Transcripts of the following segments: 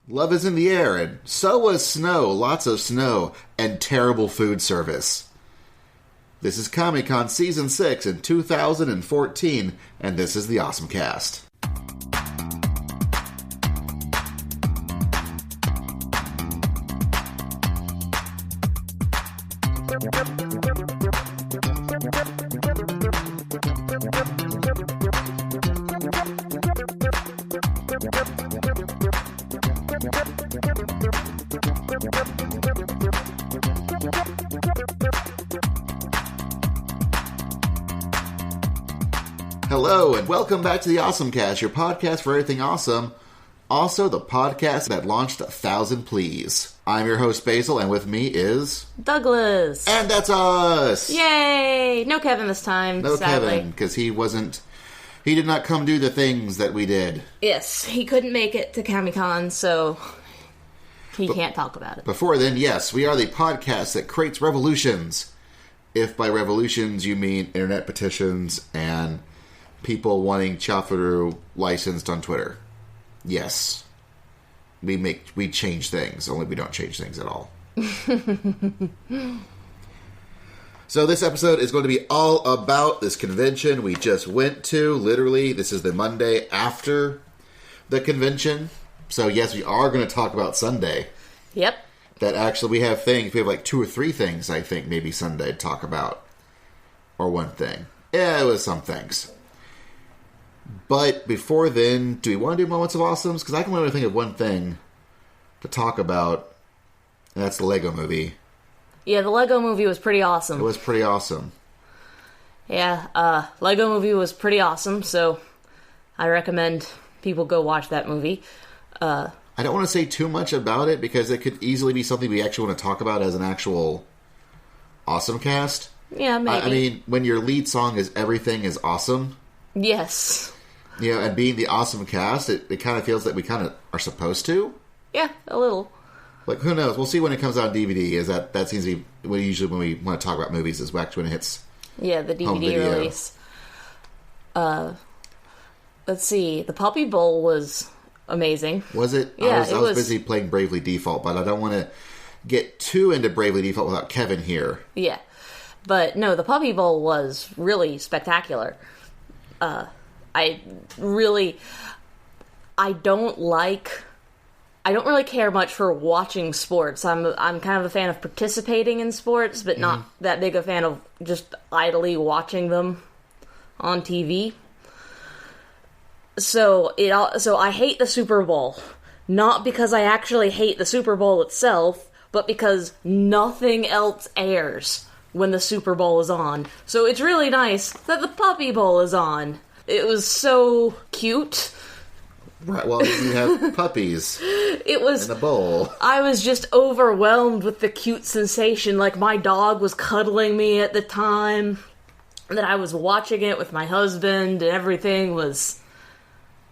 Love is in the air, and so was snow, lots of snow, and terrible food service. This is Comic-Con Season 6 in 2014, and this is the OSMcast. Hello, and welcome back to the OSMcast, your podcast for everything awesome. Also, the podcast that launched 1,000 Pleas. I'm your host, Basil, and with me is... Douglas. And that's us! Yay! No Kevin this time, No sadly. Kevin, because he did not come do the things that we did. Yes, he couldn't make it to Comic-Con, so he can't talk about it. Before then, yes, we are the podcast that creates revolutions. If by revolutions you mean internet petitions and people wanting Chafaru licensed on Twitter. Yes. We change things, only we don't change things at all. So this episode is going to be all about this convention we just went to. Literally, this is the Monday after the convention. So yes, we are going to talk about Sunday. Yep. That actually we have like 2 or 3 things, I think, maybe Sunday to talk about. Or one thing. Yeah, it was some things. But before then, do we want to do Moments of Awesomes? Because I can only think of one thing to talk about, and that's the Lego Movie. Yeah, the Lego Movie was pretty awesome. It was pretty awesome. Yeah, Lego Movie was pretty awesome, so I recommend people go watch that movie. I don't want to say too much about it, because it could easily be something we actually want to talk about as an actual OSMcast. Yeah, maybe. I mean, when your lead song is Everything is Awesome... Yes. You know, and being the OSMcast, it kind of feels like we kind of are supposed to. Yeah, a little. Like, who knows? We'll see when it comes out on DVD. Is that seems to be when we want to talk about movies is actually when it hits. Yeah, the DVD release. Let's see. The Puppy Bowl was amazing. Was it? Yeah, I was busy playing Bravely Default, but I don't want to get too into Bravely Default without Kevin here. Yeah. But no, the Puppy Bowl was really spectacular. I don't really care much for watching sports. I'm kind of a fan of participating in sports, but not that big a fan of just idly watching them on TV. So I hate the Super Bowl. Not because I actually hate the Super Bowl itself, but because nothing else airs when the Super Bowl is on. So it's really nice that the Puppy Bowl is on. It was so cute. Right, well, you have puppies It was in a bowl. I was just overwhelmed with the cute sensation. Like, my dog was cuddling me at the time that I was watching it with my husband, and everything was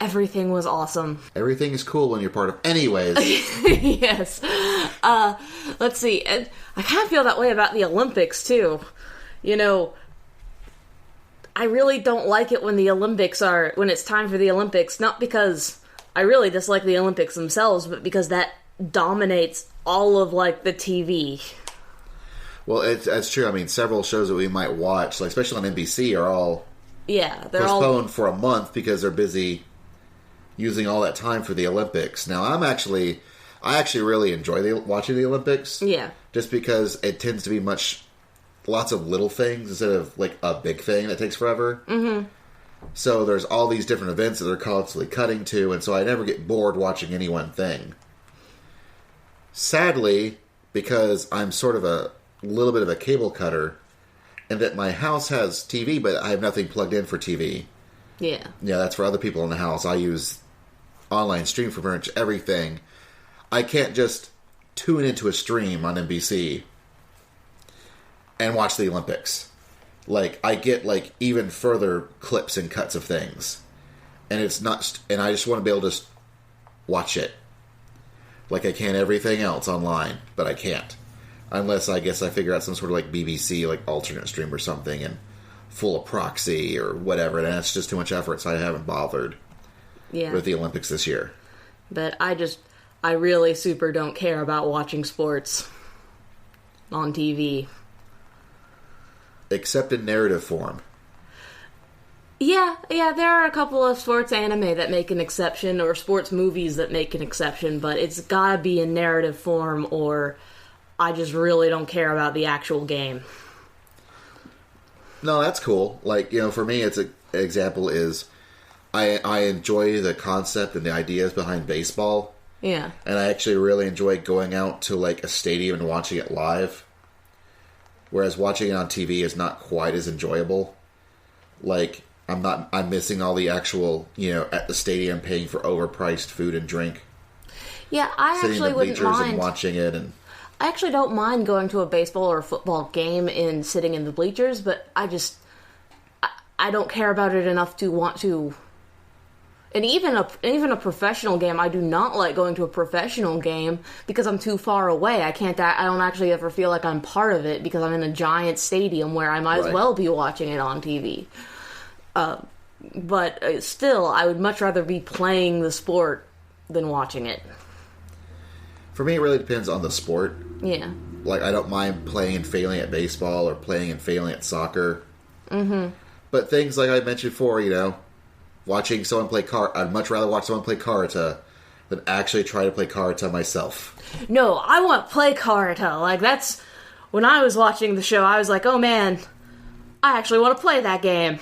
awesome. Everything is cool when you're part of... Anyways. Yes. Let's see. And I kind of feel that way about the Olympics, too. You know, I really don't like it when when it's time for the Olympics, not because I really dislike the Olympics themselves, but because that dominates all of, like, the TV. Well, that's true. I mean, several shows that we might watch, like especially on NBC, are all they're postponed for a month because they're busy using all that time for the Olympics. Now, I actually really enjoy watching the Olympics. Yeah. Just because it tends to be lots of little things instead of, like, a big thing that takes forever. Mm-hmm. So there's all these different events that they're constantly cutting to, and so I never get bored watching any one thing. Sadly, because I'm sort of a little bit of a cable cutter, and that my house has TV, but I have nothing plugged in for TV. Yeah. Yeah, that's for other people in the house. I use online stream for pretty much everything. I can't just tune into a stream on NBC and watch the Olympics. Like, I get, like, even further clips and cuts of things. And it's not... And I just want to be able to just watch it. Like I can everything else online. But I can't. Unless, I guess, I figure out some sort of, like, BBC, like, alternate stream or something. And full of proxy or whatever. And that's just too much effort, so I haven't bothered with the Olympics this year. But I I really super don't care about watching sports on TV. Except in narrative form. Yeah, there are a couple of sports anime that make an exception, or sports movies that make an exception, but it's gotta be in narrative form, or I just really don't care about the actual game. No, that's cool. Like, for me, an example is I enjoy the concept and the ideas behind baseball. Yeah. And I actually really enjoy going out to, like, a stadium and watching it live. Whereas watching it on TV is not quite as enjoyable. Like, I'm missing all the actual, at the stadium paying for overpriced food and drink. Yeah, I Sitting actually in the wouldn't bleachers mind. And watching it. And I actually don't mind going to a baseball or a football game and sitting in the bleachers, but I don't care about it enough to want to. And even a professional game, I do not like going to a professional game because I'm too far away. I don't actually ever feel like I'm part of it because I'm in a giant stadium where I might as well be watching it on TV. But still, I would much rather be playing the sport than watching it. For me, it really depends on the sport. Yeah. Like, I don't mind playing and failing at baseball or playing and failing at soccer. Mm-hmm. But things like I mentioned before, watching someone play I'd much rather watch someone play karate than actually try to play karate myself. No, I want to play karate. Like, that's... When I was watching the show, I was like, oh man, I actually want to play that game.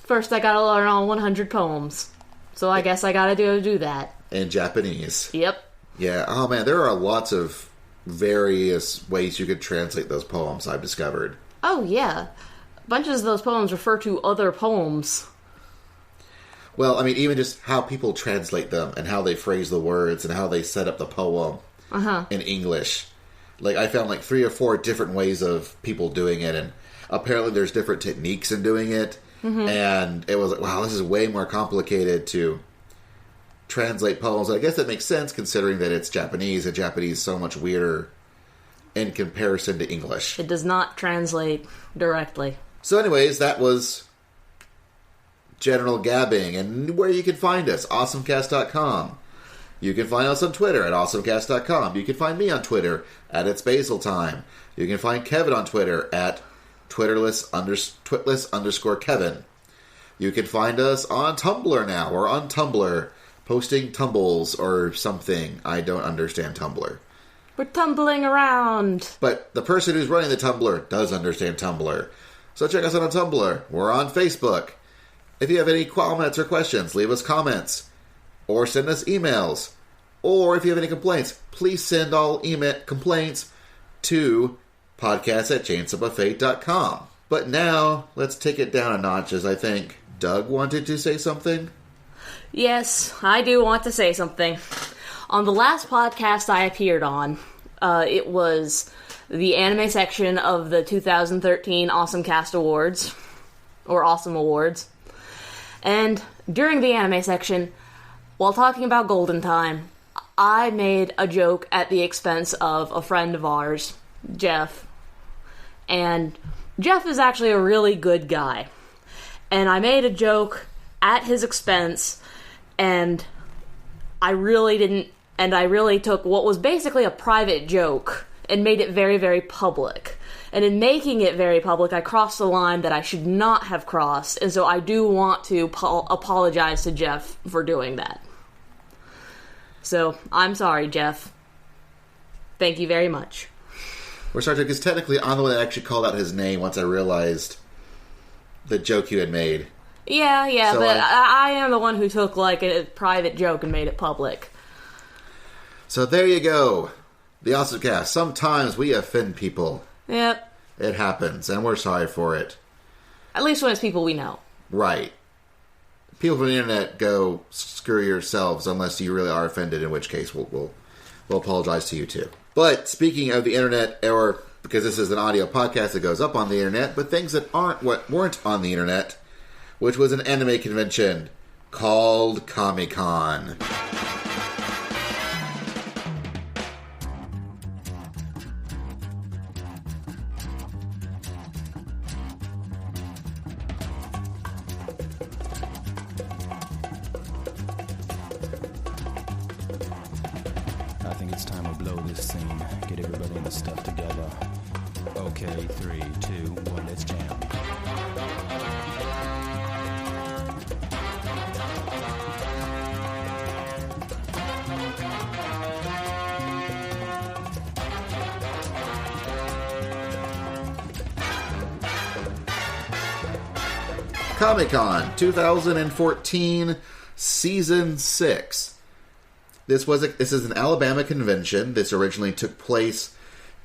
First, I gotta learn all 100 poems. So I guess I gotta do that. In Japanese. Yep. Yeah, oh man, there are lots of various ways you could translate those poems, I've discovered. Oh, yeah. Bunches of those poems refer to other poems. Well, I mean, even just how people translate them and how they phrase the words and how they set up the poem in English. Like, I found like 3 or 4 different ways of people doing it, and apparently there's different techniques in doing it. Mm-hmm. And it was like, wow, this is way more complicated to translate poems. I guess that makes sense considering that it's Japanese, and Japanese is so much weirder in comparison to English. It does not translate directly. So anyways, that was General Gabbing, and where you can find us, OSMcast.com. You can find us on Twitter at OSMcast.com. You can find me on Twitter at It's Basil Time. You can find Kevin on Twitter at Twitless_Kevin. You can find us on Tumblr now, or on Tumblr, posting tumbles or something. I don't understand Tumblr. We're tumbling around. But the person who's running the Tumblr does understand Tumblr. So check us out on Tumblr. We're on Facebook. If you have any comments or questions, leave us comments. Or send us emails. Or if you have any complaints, please send all email complaints to podcast@chainsofbuffet.com. But now, let's take it down a notch, as I think Doug wanted to say something. Yes, I do want to say something. On the last podcast I appeared on, it was the anime section of the 2013 OSMcast Awards, or Awesome Awards. And during the anime section, while talking about Golden Time, I made a joke at the expense of a friend of ours, Jeff. And Jeff is actually a really good guy. And I made a joke at his expense, and I really took what was basically a private joke and made it very, very public. And in making it very public, I crossed the line that I should not have crossed, and so I do want to apologize to Jeff for doing that. So, I'm sorry, Jeff. Thank you very much. We're sorry, because technically I'm the one that actually called out his name once I realized the joke you had made. Yeah, so but I am the one who took, like, a private joke and made it public. So there you go. The OSMcast. Sometimes we offend people. Yep. It happens, and we're sorry for it. At least when it's people we know. Right. People from the internet go screw yourselves unless you really are offended, in which case we'll apologize to you too. But speaking of the internet, or because this is an audio podcast that goes up on the internet, but things that weren't on the internet, which was an anime convention called Comic-Con. think it's time we blow this scene. Get everybody in the stuff together. Okay, 3, 2, 1, let's jam. Comic-Con 2014 Season 6. This is an Alabama convention. This originally took place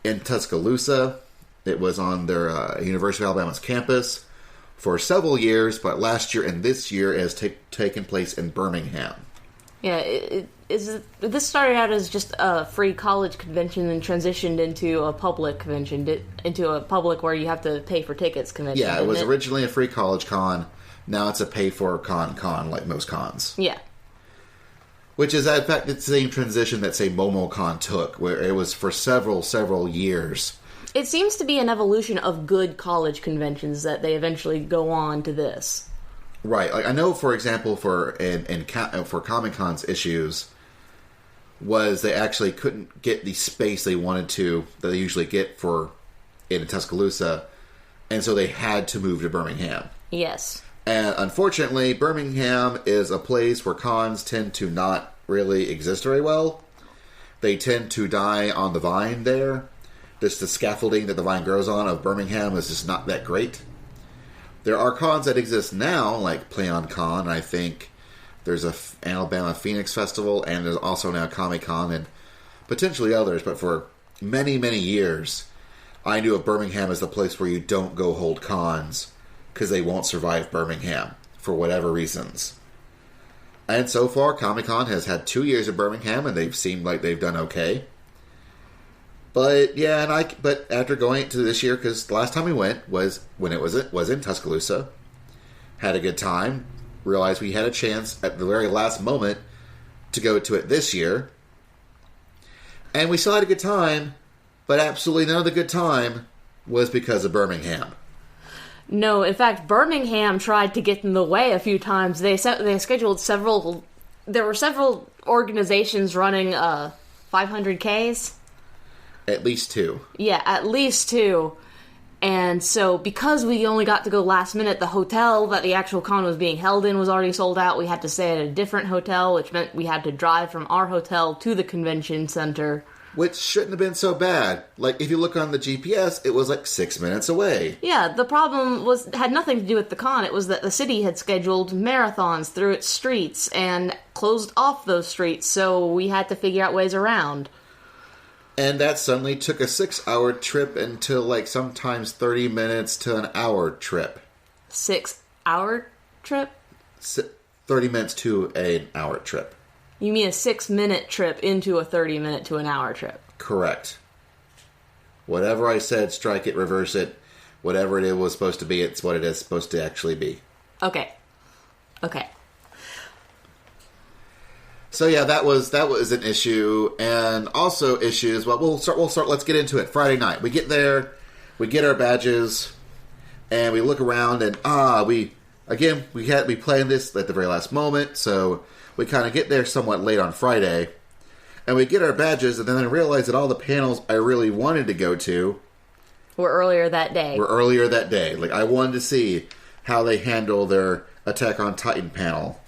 in Tuscaloosa. It was on their University of Alabama's campus for several years, but last year and this year it has taken place in Birmingham. Yeah, this started out as just a free college convention and transitioned into a public convention, into a public where you have to pay for tickets convention. Yeah, it was originally a free college con. Now it's a pay-for-con like most cons. Yeah. Which is, in fact, it's the same transition that, say, MomoCon took, where it was for several years. It seems to be an evolution of good college conventions that they eventually go on to this. Right. Like, I know, for example, for Comic-Con's issues, was they actually couldn't get the space they wanted to, that they usually get in Tuscaloosa, and so they had to move to Birmingham. Yes. And unfortunately, Birmingham is a place where cons tend to not really exist very well. They tend to die on the vine there. Just the scaffolding that the vine grows on of Birmingham is just not that great. There are cons that exist now, like PlayOnCon. I think there's a Alabama Phoenix Festival, and there's also now Comic-Con, and potentially others. But for many, many years, I knew of Birmingham as the place where you don't go hold cons, because they won't survive Birmingham, for whatever reasons. And so far, Comic-Con has had 2 years in Birmingham, and they've seemed like they've done okay. But yeah, but after going to this year, because the last time we went was in Tuscaloosa, had a good time, realized we had a chance at the very last moment to go to it this year, and we still had a good time, but absolutely none of the good time was because of Birmingham. No, in fact, Birmingham tried to get in the way a few times. They scheduled several. There were several organizations running 500Ks. At least 2. Yeah, at least 2. And so, because we only got to go last minute, the hotel that the actual con was being held in was already sold out. We had to stay at a different hotel, which meant we had to drive from our hotel to the convention center. Which shouldn't have been so bad. Like, if you look on the GPS, it was like 6 minutes away. Yeah, the problem had nothing to do with the con. It was that the city had scheduled marathons through its streets and closed off those streets, so we had to figure out ways around. And that suddenly took a 6-hour trip into, like, sometimes 30 minutes to an hour trip. 6-hour trip? 30 minutes to an hour trip. You mean a 6-minute trip into a 30-minute to an hour trip? Correct. Whatever I said, strike it, reverse it. Whatever it was supposed to be, it's what it is supposed to actually be. Okay. So yeah, that was an issue, and also issues. Well, we'll start. Let's get into it. Friday night, we get there, we get our badges, and we look around, and we planned this at the very last moment, so we kind of get there somewhat late on Friday, and we get our badges, and then I realize that all the panels I really wanted to go to were earlier that day. Like, I wanted to see how they handle their Attack on Titan panel.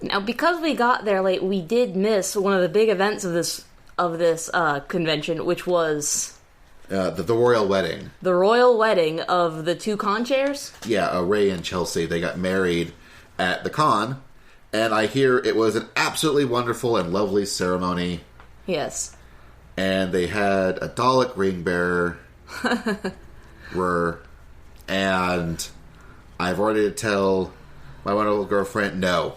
Now, because we got there late, we did miss one of the big events of this convention, which was the royal wedding. The royal wedding of the 2 con chairs. Yeah, Ray and Chelsea. They got married at the con, and I hear it was an absolutely wonderful and lovely ceremony. Yes. And they had a Dalek ring bearer, and I've already to tell my wonderful girlfriend no.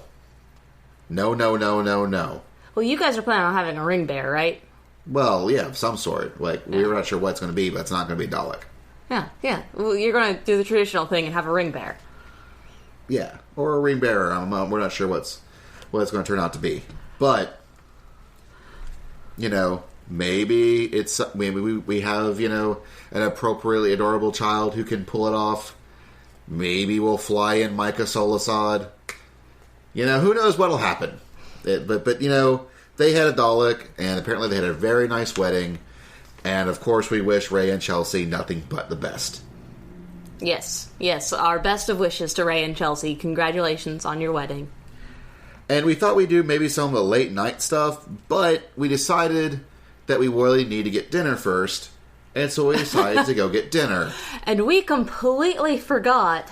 No. Well, you guys are planning on having a ring bearer, right? Well, yeah, of some sort. Like, we're not sure what it's going to be, but it's not going to be Dalek. Yeah. Well, you're going to do the traditional thing and have a ring bearer. Yeah, or a ring bearer. We're not sure what it's going to turn out to be. But, maybe we have, an appropriately adorable child who can pull it off. Maybe we'll fly in Micah Solasad. Who knows what'll happen. But they had a Dalek, and apparently they had a very nice wedding. And, of course, we wish Ray and Chelsea nothing but the best. Yes. Our best of wishes to Ray and Chelsea. Congratulations on your wedding. And we thought we'd do maybe some of the late night stuff, but we decided that we really need to get dinner first. And so we decided to go get dinner. And we completely forgot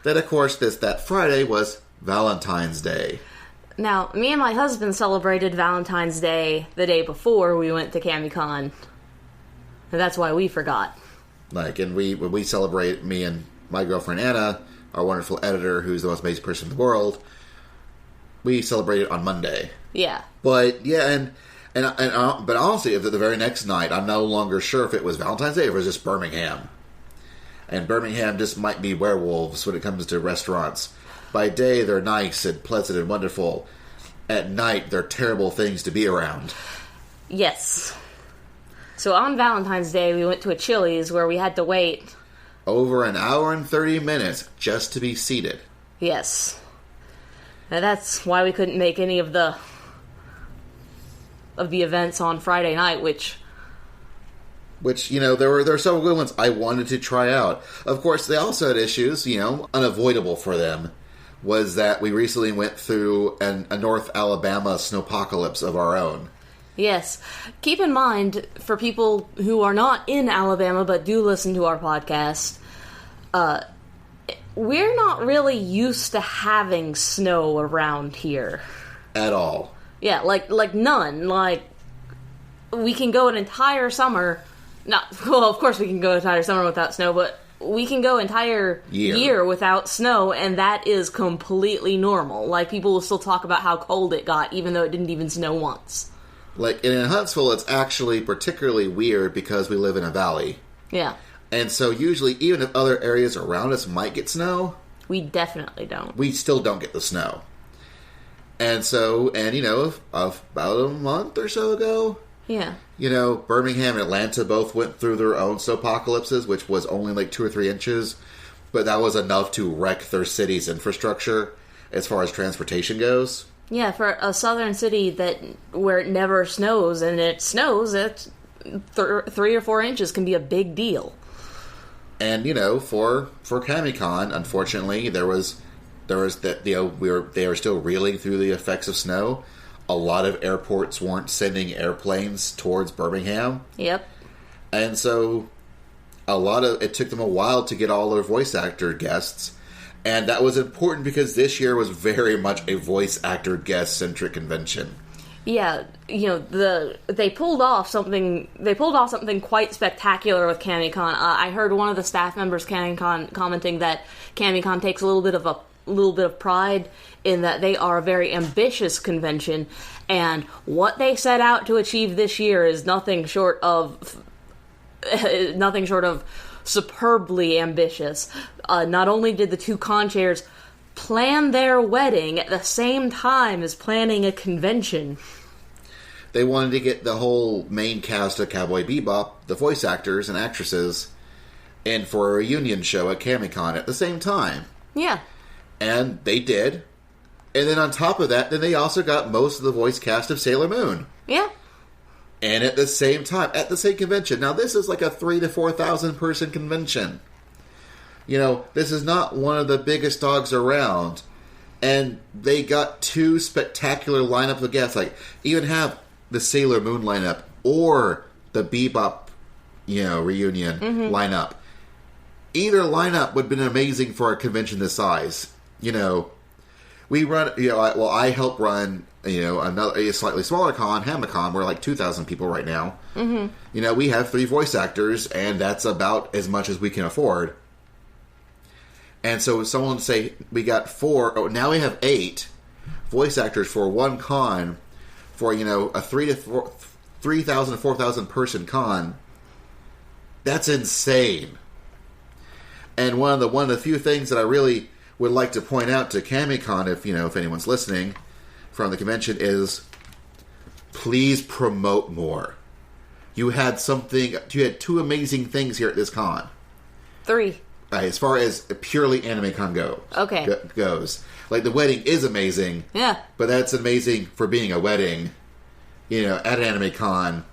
that, of course, that Friday was Valentine's Day. Now, me and my husband celebrated Valentine's Day the day before we went to CamiCon. And that's why we forgot. And when we celebrate, me and my girlfriend Anna, our wonderful editor, who's the most amazing person in the world, we celebrated on Monday. Yeah. But, yeah, but honestly, the very next night, I'm no longer sure if it was Valentine's Day or if it was just Birmingham. And Birmingham just might be werewolves when it comes to restaurants. By day, they're nice and pleasant and wonderful. At night, they're terrible things to be around. Yes. So on Valentine's Day, we went to a Chili's where we had to wait over an hour and 30 minutes just to be seated. Yes. Now that's why we couldn't make any of the events on Friday night, which there were several good ones I wanted to try out. Of course, they also had issues, unavoidable for them, was that we recently went through a North Alabama snowpocalypse of our own. Yes. Keep in mind, for people who are not in Alabama but do listen to our podcast, we're not really used to having snow around here. At all. Yeah, like none. Like, we can go an entire summer... of course we can go an entire summer without snow, but we can go entire year without snow, and that is completely normal. Like, people will still talk about how cold it got, even though it didn't even snow once. Like, in Huntsville, it's actually particularly weird because we live in a valley. Yeah. And so usually, even if other areas around us might get snow... we definitely don't. We still don't get the snow. And so, about a month or so ago... Yeah. Birmingham and Atlanta both went through their own snowpocalypses, which was only like 2 or 3 inches. But that was enough to wreck their city's infrastructure as far as transportation goes. Yeah, for a southern city where it never snows, and it snows, 3 or 4 inches can be a big deal. And, for CamiCon, unfortunately, they are still reeling through the effects of snow. A lot of airports weren't sending airplanes towards Birmingham. Yep. And so it took them a while to get all their voice actor guests. And that was important because this year was very much a voice actor guest centric convention. Yeah, they pulled off something quite spectacular with CamiCon. I heard one of the staff members CamiCon commenting that CamiCon takes a little bit of pride in that they are a very ambitious convention, and what they set out to achieve this year is nothing short of superbly ambitious. Not only did the 2 con-chairs plan their wedding at the same time as planning a convention. They wanted to get the whole main cast of Cowboy Bebop, the voice actors and actresses, in for a reunion show at CamiCon at the same time. Yeah. And they did. And then on top of that, then they also got most of the voice cast of Sailor Moon. Yeah. And at the same time, at the same convention. Now, this is like a 3,000 to 4,000 person convention. This is not one of the biggest dogs around. And they got 2 spectacular lineups of guests. Like, even have the Sailor Moon lineup or the Bebop, reunion lineup. Either lineup would have been amazing for a convention this size. We run, I help run, a slightly smaller con, HamaCon, we're like 2,000 people right now. Mm-hmm. We have 3 voice actors, and that's about as much as we can afford. And so someone would say, we got 4, now we have 8 voice actors for one con, for, a 3,000 to 4,000 person con. That's insane. And one of the few things that I really would like to point out to CamiCon, if anyone's listening from the convention, is please promote more. You had 2 amazing things here at this con. 3. As far as purely anime con goes. Like, the wedding is amazing. Yeah. But that's amazing for being a wedding. at an anime con,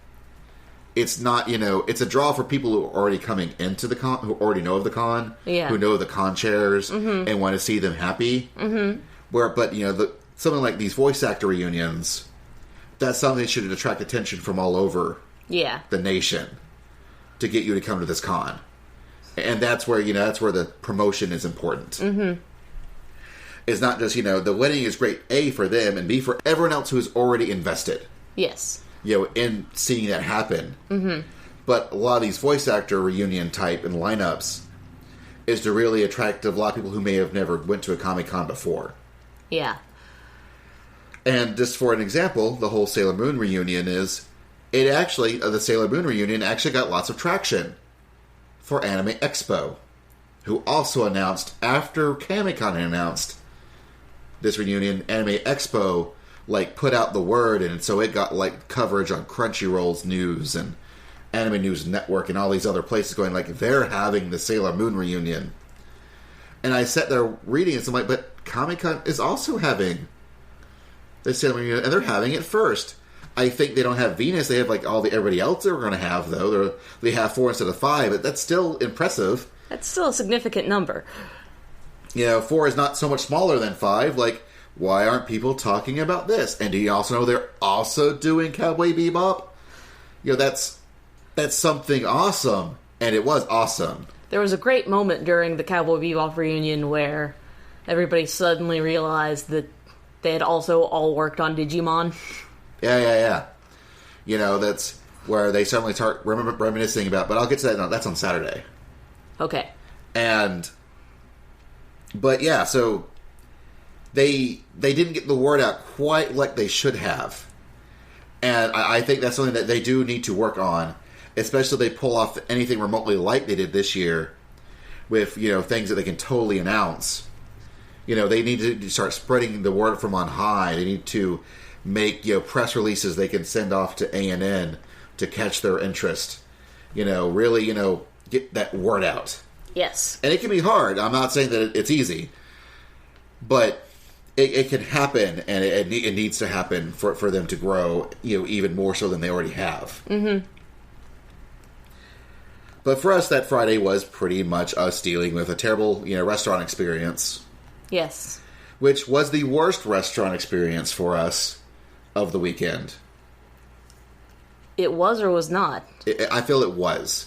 it's not, it's a draw for people who are already coming into the con, who already know of the con, who know the con chairs, and want to see them happy. Mm-hmm. But something like these voice actor reunions, that's something that should attract attention from all over the nation to get you to come to this con. And that's where, that's where the promotion is important. Mm-hmm. It's not just, the wedding is great, A, for them, and B, for everyone else who is already invested. Yes. In seeing that happen. Mm-hmm. But a lot of these voice actor reunion type and lineups is to really attract a lot of people who may have never went to a Comic-Con before. Yeah. And just for an example, the whole Sailor Moon reunion the Sailor Moon reunion actually got lots of traction for Anime Expo, who also announced, after Comic-Con announced this reunion, Anime Expo put out the word, and so it got coverage on Crunchyroll's news and Anime News Network and all these other places going they're having the Sailor Moon reunion. And I sat there reading it, and I'm but Comic-Con is also having the Sailor Moon reunion, and they're having it first. I think they don't have Venus. They have everybody else they're going to have, though. They have 4 instead of 5, but that's still impressive. That's still a significant number. 4 is not so much smaller than 5. Why aren't people talking about this? And do you also know they're also doing Cowboy Bebop? That's something awesome. And it was awesome. There was a great moment during the Cowboy Bebop reunion where everybody suddenly realized that they had also all worked on Digimon. Yeah. That's where they suddenly start reminiscing about, but I'll get to that. No, that's on Saturday. Okay. But yeah, so they didn't get the word out quite like they should have. And I think that's something that they do need to work on, especially if they pull off anything remotely like they did this year with, things that they can totally announce. They need to start spreading the word from on high. They need to make, press releases they can send off to ANN to catch their interest. Really, get that word out. Yes. And it can be hard. I'm not saying that it's easy. But it can happen, and it needs to happen for them to grow, even more so than they already have. Mm-hmm. But for us, that Friday was pretty much us dealing with a terrible, restaurant experience. Yes. Which was the worst restaurant experience for us of the weekend. It was or was not? I feel it was.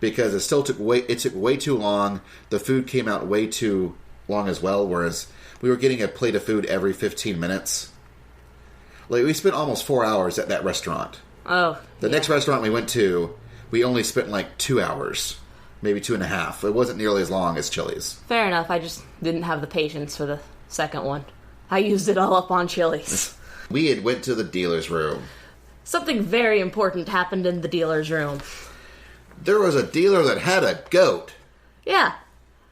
Because it took way too long. The food came out way too long as well, whereas we were getting a plate of food every 15 minutes. We spent almost 4 hours at that restaurant. Oh. The next restaurant we went to, we only spent 2 hours. Maybe 2.5. It wasn't nearly as long as Chili's. Fair enough. I just didn't have the patience for the second one. I used it all up on Chili's. We had went to the dealer's room. Something very important happened in the dealer's room. There was a dealer that had a goat. Yeah,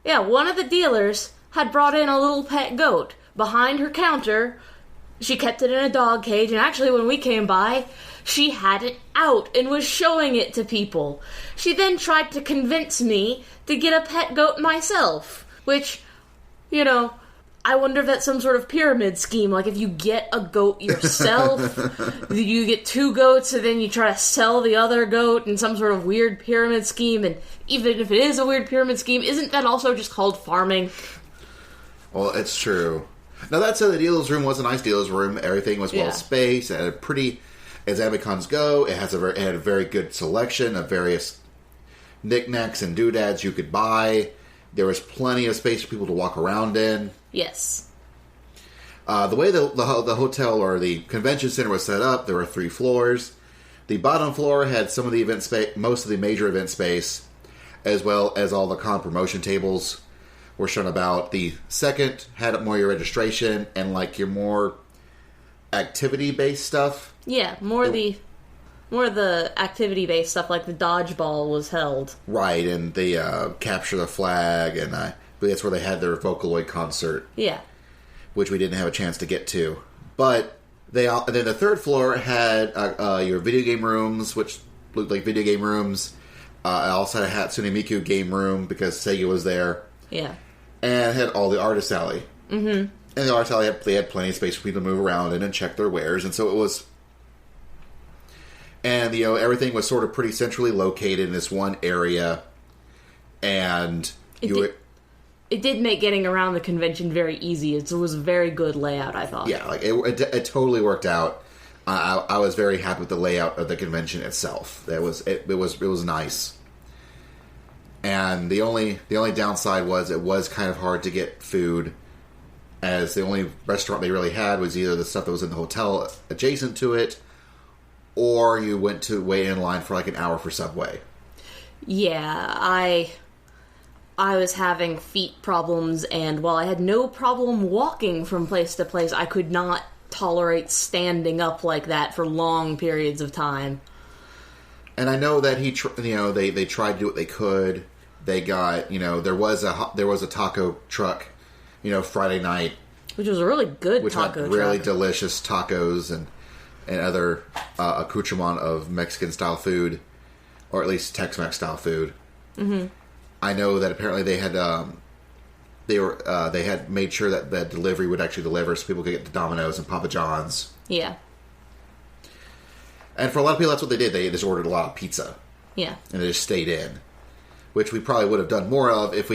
one of the dealers had brought in a little pet goat. Behind her counter, she kept it in a dog cage, and actually when we came by, she had it out and was showing it to people. She then tried to convince me to get a pet goat myself, which, I wonder if that's some sort of pyramid scheme. If you get a goat yourself, you get 2 goats, and then you try to sell the other goat in some sort of weird pyramid scheme. And even if it is a weird pyramid scheme, isn't that also just called farming? Well, it's true. Now, that said, the dealer's room was a nice dealer's room. Everything was well-spaced. It had a pretty, as Amicons go, it had a very good selection of various knickknacks and doodads you could buy. There was plenty of space for people to walk around in. Yes. The way the hotel or the convention center was set up, there were 3 floors. The bottom floor had some of the event space, most of the major event space, as well as all the con promotion tables were shown about. The second had more your registration and your more activity-based stuff. Yeah, more of the activity-based stuff, like the dodgeball was held. Right, and the capture the flag, and that's where they had their Vocaloid concert. Yeah. Which we didn't have a chance to get to. But and then the third floor had your video game rooms, which looked like video game rooms. I also had a Hatsune Miku game room because Sega was there. Yeah. And it had all the artist alley. Mm-hmm. And the artist alley they had plenty of space for people to move around in and check their wares, and so it was And, everything was sort of pretty centrally located in this one area. And it did make getting around the convention very easy. It was a very good layout, I thought. Yeah, it totally worked out. I was very happy with the layout of the convention itself. It was nice. And the only downside was it was kind of hard to get food, as the only restaurant they really had was either the stuff that was in the hotel adjacent to it, or you went to wait in line for like an hour for Subway. Yeah, I was having feet problems, and while I had no problem walking from place to place, I could not tolerate standing up like that for long periods of time. And I know that they tried to do what they could. They got, there was a taco truck, Friday night, which was a really good taco truck. Really delicious tacos and other accoutrement of Mexican style food, or at least Tex-Mex style food. Mm-hmm. I know that apparently they had made sure that the delivery would actually deliver, so people could get to Domino's and Papa John's. Yeah. And for a lot of people, that's what they did. They just ordered a lot of pizza. Yeah. And they just stayed in, which we probably would have done more of if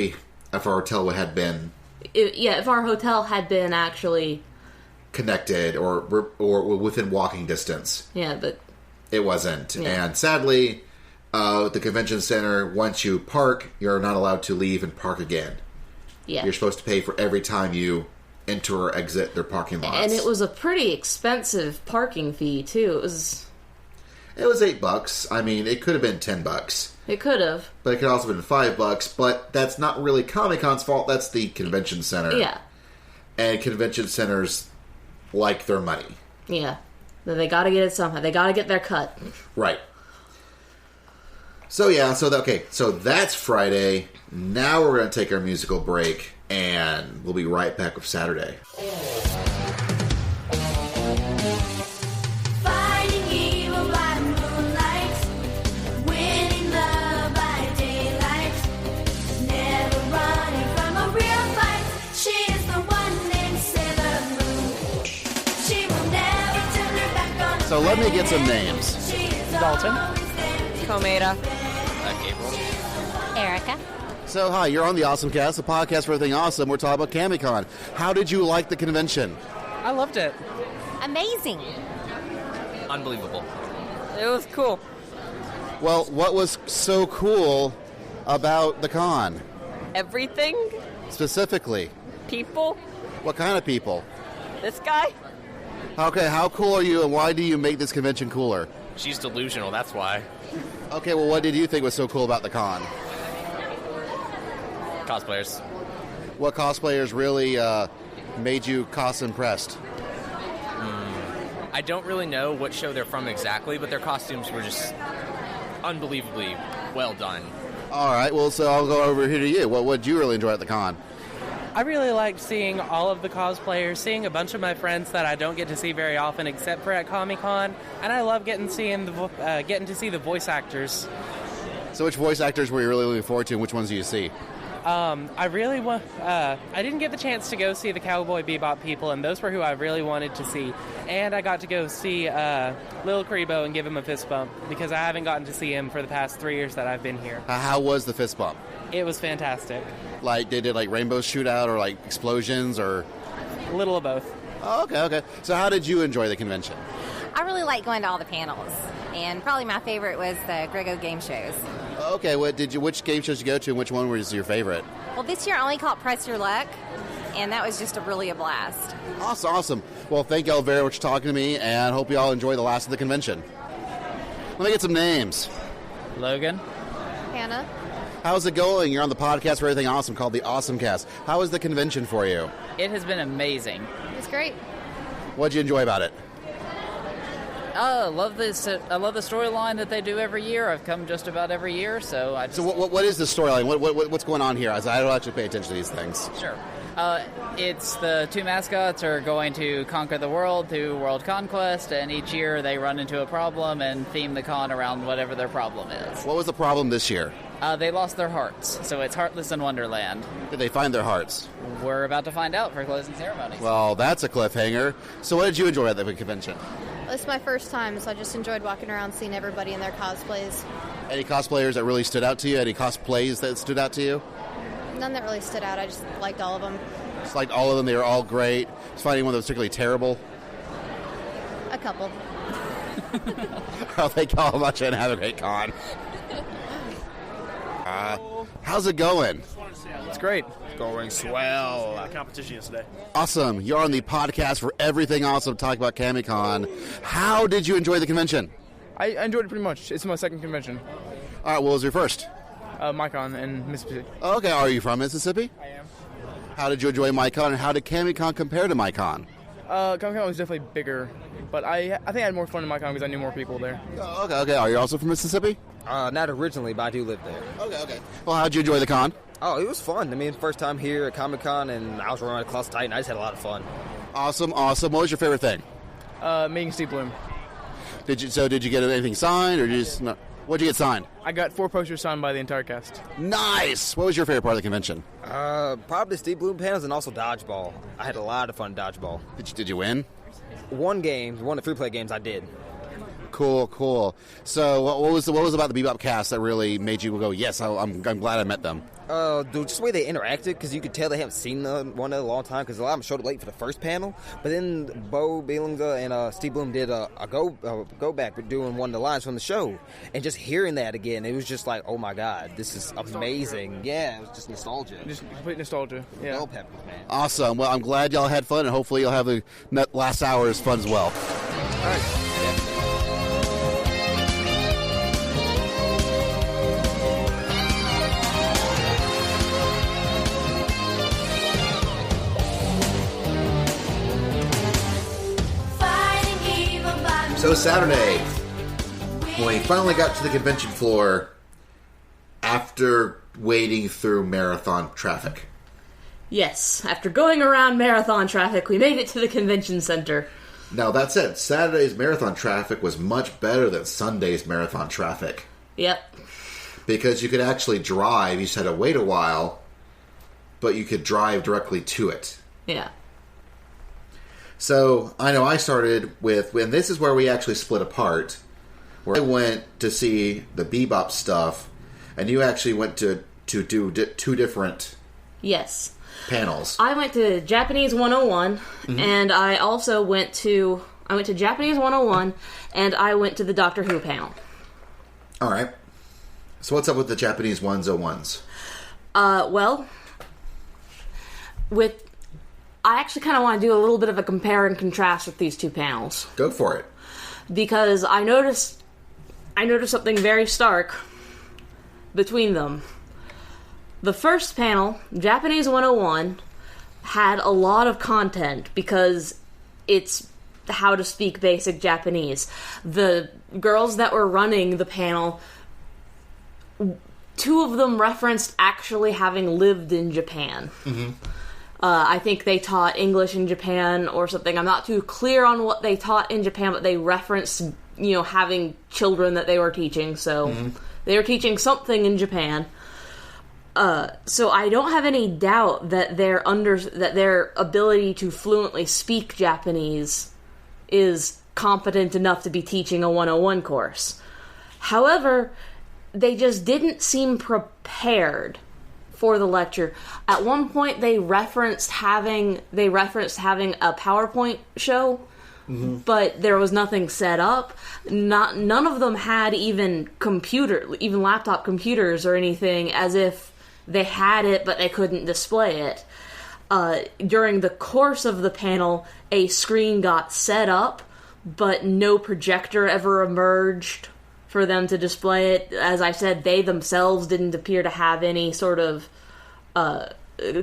our hotel had been. If our hotel had been actually connected or within walking distance. Yeah, but it wasn't. Yeah. And sadly, the convention center, once you park, you're not allowed to leave and park again. Yeah. You're supposed to pay for every time you enter or exit their parking lots. And it was a pretty expensive parking fee, too. It was $8. I mean, it could have been $10. It could have. But it could also have been $5, but that's not really Comic-Con's fault. That's the convention center. Yeah. And convention centers like their money. Yeah. They gotta get it somehow. They gotta get their cut. Right. So that's Friday. Now we're going to take our musical break, and we'll be right back with Saturday. Fighting evil by moonlight, winning love by daylight, never running from a real fight. She is the one named Sailor Moon. She will never turn her back on. So let me get some names. Dalton. Cometa. Gabriel. Erica. So, hi, you're on the OSMcast, the podcast for everything awesome. We're talking about Comic-Con. How did you like the convention? I loved it. Amazing. Unbelievable. It was cool. Well, what was so cool about the con? Everything. Specifically? People. What kind of people? This guy. Okay, how cool are you, and why do you make this convention cooler? She's delusional, that's why. Okay, well, what did you think was so cool about the con? Cosplayers. What cosplayers really made you impressed? I don't really know what show they're from exactly, but their costumes were just unbelievably well done. All right, well, so I'll go over here to you. What did you really enjoy at the con? I really liked seeing all of the cosplayers, seeing a bunch of my friends that I don't get to see very often except for at Comic-Con, and I love getting to see the voice actors. So which voice actors were you really looking forward to, and which ones do you see? I didn't get the chance to go see the Cowboy Bebop people, and those were who I really wanted to see. And I got to go see Lil Karibo and give him a fist bump, because I haven't gotten to see him for the past 3 years that I've been here. How was the fist bump? It was fantastic. Like, they did like rainbow shootout or like explosions or? A little of both. Oh, okay. So how did you enjoy the convention? I really like going to all the panels, and probably my favorite was the Grego game shows. Okay, which game shows did you go to, and which one was your favorite? Well, this year I only caught Press Your Luck, and that was just really a blast. Awesome. Well, thank y'all very much for talking to me, and hope you all enjoy the last of the convention. Let me get some names. Logan. Hannah. How's it going? You're on the podcast for everything awesome called the OSMcast. How was the convention for you? It has been amazing. It's great. What'd you enjoy about it? I love this. I love the storyline that they do every year. I've come just about every year, so I just... So what is the storyline? What's going on here? I don't actually pay attention to these things. Sure. It's the two mascots are going to conquer the world through world conquest, and each year they run into a problem and theme the con around whatever their problem is. What was the problem this year? They lost their hearts, so it's Heartless in Wonderland. Did they find their hearts? We're about to find out for closing ceremony. Well, that's a cliffhanger. So what did you enjoy at the convention? This is my first time, so I just enjoyed walking around seeing everybody in their cosplays. Any cosplayers that really stood out to you? Any cosplays that stood out to you? None that really stood out. I just liked all of them. Just liked all of them. They were all great. Just find anyone that was particularly terrible? A couple. I'll thank you all much and have a great con. How's it going? It's great. Going swell. Competition yesterday. Awesome. You're on the podcast for Everything Awesome, talking about Comic-Con. How did you enjoy the convention? I enjoyed it pretty much. It's my second convention. All right, what was your first? MyCon in Mississippi. Oh, okay, are you from Mississippi? I am. How did you enjoy MyCon, and how did Comic-Con compare to MyCon? Comic-Con was definitely bigger, but I think I had more fun in MyCon because I knew more people there. Oh, okay. Are you also from Mississippi? Not originally, but I do live there. Okay. Well, how'd you enjoy the con? Oh, it was fun. I mean, first time here at Comic-Con, and I was running across Titan. I just had a lot of fun. Awesome. What was your favorite thing? Meeting Steve Bloom. Did you get anything signed, or just no? What'd you get signed? I got 4 posters signed by the entire cast. Nice. What was your favorite part of the convention? Probably Steve Bloom panels and also dodgeball. I had a lot of fun dodgeball. Did you win? One of the free-play games I did. Cool. So what was about the Bebop cast that really made you go, yes, I'm glad I met them? Just the way they interacted, because you could tell they haven't seen one in a long time, because a lot of them showed up late for the first panel, but then Bo Bielunga and Steve Bloom did a go back with doing one of the lines from the show, and just hearing that again, it was just like, oh my god, this is amazing. Yeah, it was just nostalgia. Just complete nostalgia, yeah. Bell peppers, man. Awesome. Well, I'm glad y'all had fun, and hopefully you'll have the last hour as fun as well. All right. So Saturday, when we finally got to the convention floor after wading through marathon traffic. Yes, after going around marathon traffic, we made it to the convention center. Now, that said, Saturday's marathon traffic was much better than Sunday's marathon traffic. Yep. Because you could actually drive, you just had to wait a while, but you could drive directly to it. Yeah. So, I know I started with, and this is where we actually split apart, where I went to see the Bebop stuff, and you actually went to do 2 different yes panels. I went to Japanese 101, and I also went to Japanese 101, and I went to the Doctor Who panel. All right. So what's up with the Japanese 101s? Well, I actually kind of want to do a little bit of a compare and contrast with these 2 panels. Go for it. Because I noticed something very stark between them. The first panel, Japanese 101, had a lot of content because it's how to speak basic Japanese. The girls that were running the panel, 2 of them referenced actually having lived in Japan. Mm-hmm. I think they taught English in Japan or something. I'm not too clear on what they taught in Japan, but they referenced, having children that they were teaching. So they were teaching something in Japan. So I don't have any doubt that their ability to fluently speak Japanese is competent enough to be teaching a 101 course. However, they just didn't seem prepared for the lecture. At one point, they referenced having a PowerPoint show, but there was nothing set up. None of them had even laptop computers or anything, as if they had it but they couldn't display it. During the course of the panel, a screen got set up, but no projector ever emerged for them to display it. As I said, they themselves didn't appear to have any sort of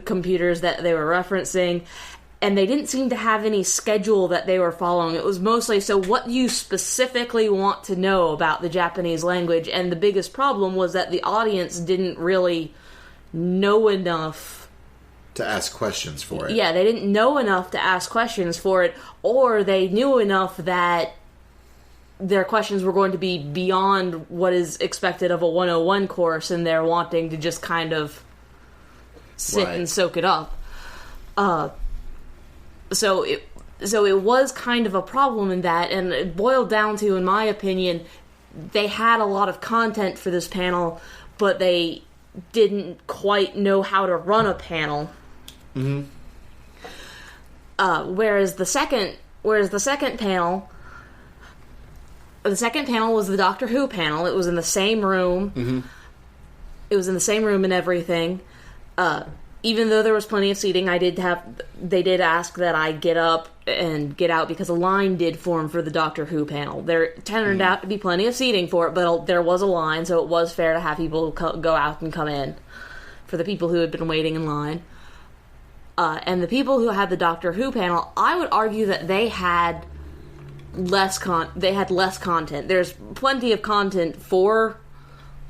computers that they were referencing, and they didn't seem to have any schedule that they were following. It was mostly, so what you specifically want to know about the Japanese language, and the biggest problem was that the audience didn't really know enough to ask questions for it. Yeah, they didn't know enough to ask questions for it, or they knew enough that their questions were going to be beyond what is expected of a 101 course, and they're wanting to just kind of sit and soak it up. So So it was kind of a problem in that, and it boiled down to, in my opinion, they had a lot of content for this panel, but they didn't quite know how to run a panel. Mm-hmm. Whereas the second panel was the Doctor Who panel. It was in the same room. Mm-hmm. It was in the same room and everything. Even though there was plenty of seating, they did ask that I get up and get out because a line did form for the Doctor Who panel. There turned out to be plenty of seating for it, but there was a line, so it was fair to have people go out and come in for the people who had been waiting in line. And the people who had the Doctor Who panel, I would argue that they had less content. There's plenty of content for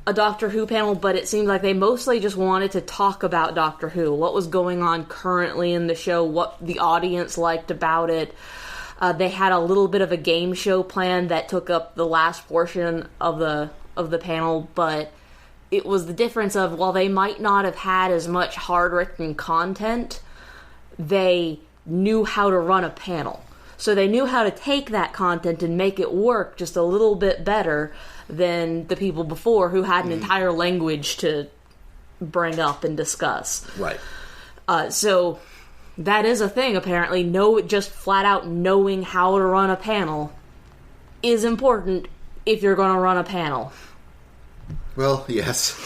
a Doctor Who panel, but it seemed like they mostly just wanted to talk about Doctor Who, what was going on currently in the show, what the audience liked about it. They had a little bit of a game show plan that took up the last portion of the panel, but it was the difference of, while they might not have had as much hard-written content, they knew how to run a panel. So they knew how to take that content and make it work just a little bit better than the people before who had an entire language to bring up and discuss. Right. So that is a thing, apparently. Just flat out knowing how to run a panel is important if you're going to run a panel. Well, yes.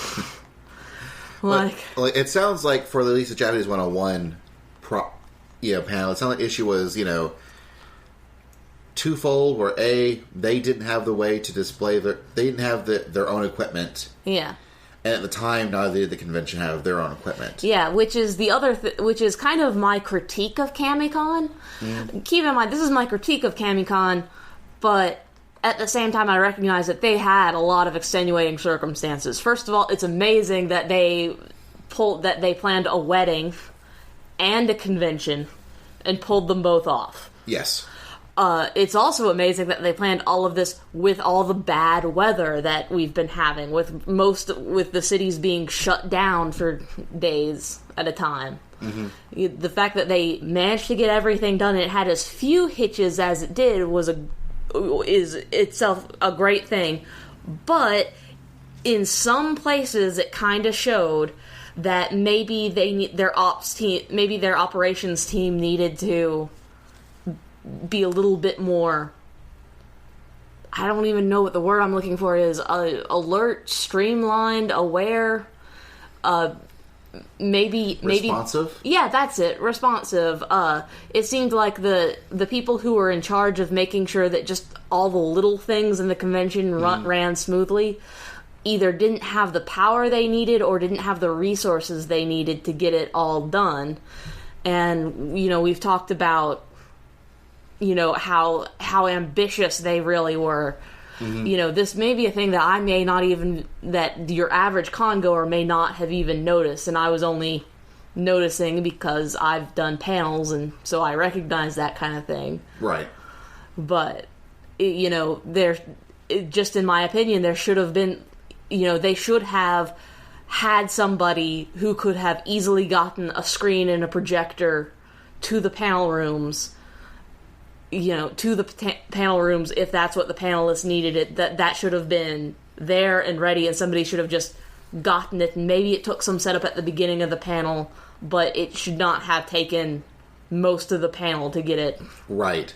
But it sounds like for at least the Japanese 101 panel, it sounded like the issue was, twofold, where they didn't have the way to display they didn't have their own equipment. Yeah. And at the time, neither did the convention have their own equipment. Yeah, which is the other which is kind of my critique of Kamicon. Keep in mind, this is my critique of Kamicon, but at the same time I recognize that they had a lot of extenuating circumstances. First of all, it's amazing that they planned a wedding and a convention and pulled them both off. Yes. It's also amazing that they planned all of this with all the bad weather that we've been having, with the cities being shut down for days at a time. Mm-hmm. The fact that they managed to get everything done and it had as few hitches as it did is itself a great thing. But in some places, it kind of showed that maybe their operations team needed to be a little bit more, I don't even know what the word I'm looking for is, alert, streamlined, aware, maybe responsive? Yeah, that's it, responsive. It seemed like the people who were in charge of making sure that just all the little things in the convention ran smoothly either didn't have the power they needed or didn't have the resources they needed to get it all done. And, we've talked about how ambitious they really were. Mm-hmm. This may be a thing that that your average con-goer may not have even noticed, and I was only noticing because I've done panels, and so I recognize that kind of thing. Right. But, just in my opinion, there should have been, they should have had somebody who could have easily gotten a screen and a projector to the panel rooms, panel rooms, if that's what the panelists needed it, that should have been there and ready, and somebody should have just gotten it, and maybe it took some setup at the beginning of the panel, but it should not have taken most of the panel to get it. Right.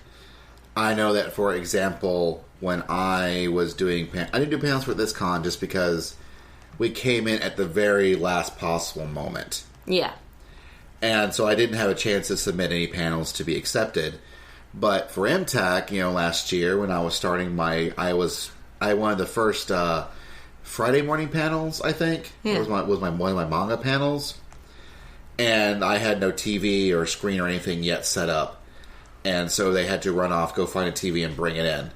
I know that, for example, when I was doing I didn't do panels for this con just because we came in at the very last possible moment. Yeah. And so I didn't have a chance to submit any panels to be accepted. But for MTAC, last year when I was starting I one of the first Friday morning panels, I think. Yeah. It was one of my manga panels. And I had no TV or screen or anything yet set up. And so they had to run off, go find a TV and bring it in.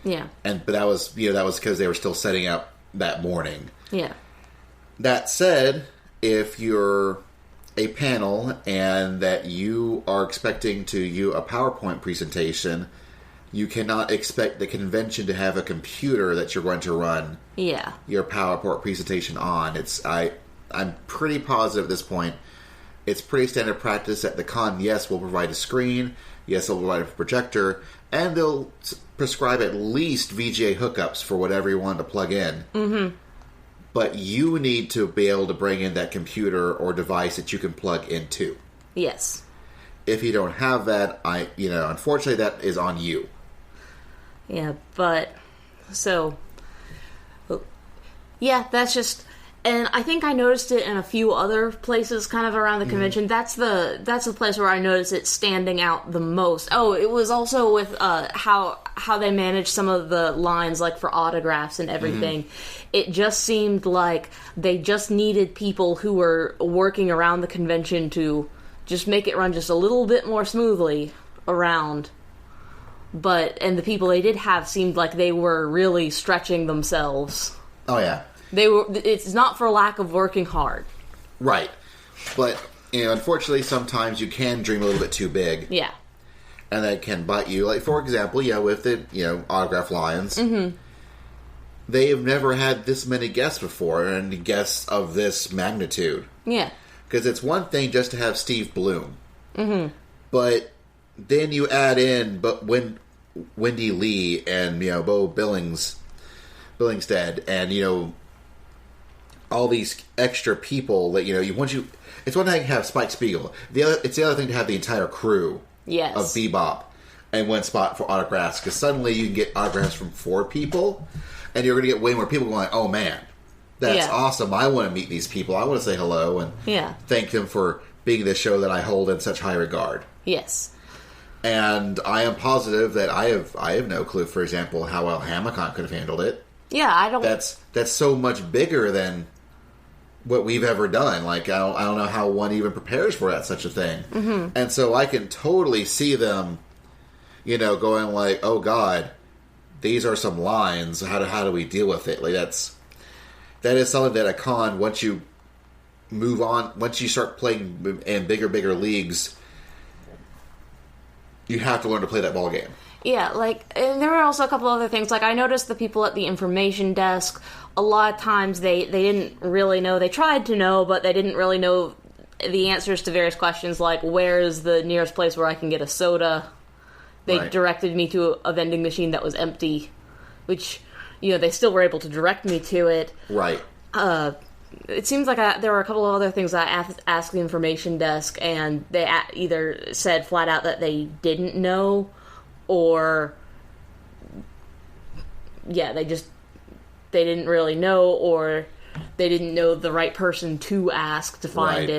Yeah. But that was because they were still setting up that morning. Yeah. That said, if you're a panel and that you are expecting to do a PowerPoint presentation, you cannot expect the convention to have a computer that you're going to run your PowerPoint presentation on. I'm pretty positive at this point it's pretty standard practice at the con. Yes, we'll provide a screen, Yes, they'll provide a projector, and they'll prescribe at least VGA hookups for whatever you want to plug in. Mm-hmm. But you need to be able to bring in that computer or device that you can plug into. Yes. If you don't have that, unfortunately, that is on you. Yeah, but so yeah, that's just. And I think I noticed it in a few other places kind of around the convention. That's the place where I noticed it standing out the most. Oh, it was also with how they managed some of the lines, like for autographs and everything. It just seemed like they just needed people who were working around the convention to just make it run just a little bit more smoothly around. And the people they did have seemed like they were really stretching themselves. Oh, yeah. It's not for lack of working hard. Right. But, unfortunately, sometimes you can dream a little bit too big. Yeah. And that can bite you. Like, for example, with the, autograph lines. Mm-hmm. They have never had this many guests before, and guests of this magnitude. Yeah. Because it's one thing just to have Steve Bloom. Mm-hmm. But then you add in Wendy Lee and, Bo Billingstead and, all these extra people that it's one thing to have Spike Spiegel. It's the other thing to have the entire crew yes. of Bebop and one spot for autographs, because suddenly you can get autographs from 4 people, and you're going to get way more people going, oh man, that's awesome. I want to meet these people. I want to say hello and thank them for being the show that I hold in such high regard. Yes. And I am positive that I have no clue, for example, how well Hamicon could have handled it. Yeah, I don't. That's so much bigger than what we've ever done. Like, I don't know how one even prepares for such a thing. Mm-hmm. And so I can totally see them, going like, oh God, these are some lines. How do we deal with it? Like, that is something that a con, once you move on, once you start playing in bigger leagues, you have to learn to play that ball game. Yeah, and there were also a couple other things. Like, I noticed the people at the information desk, a lot of times they didn't really know. They tried to know, but they didn't really know the answers to various questions, like, where is the nearest place where I can get a soda? They directed me to a vending machine that was empty, which, they still were able to direct me to it. Right. It seems like there were a couple of other things I asked the information desk, and they either said flat out that they didn't know, or they didn't really know, or they didn't know the right person to ask to find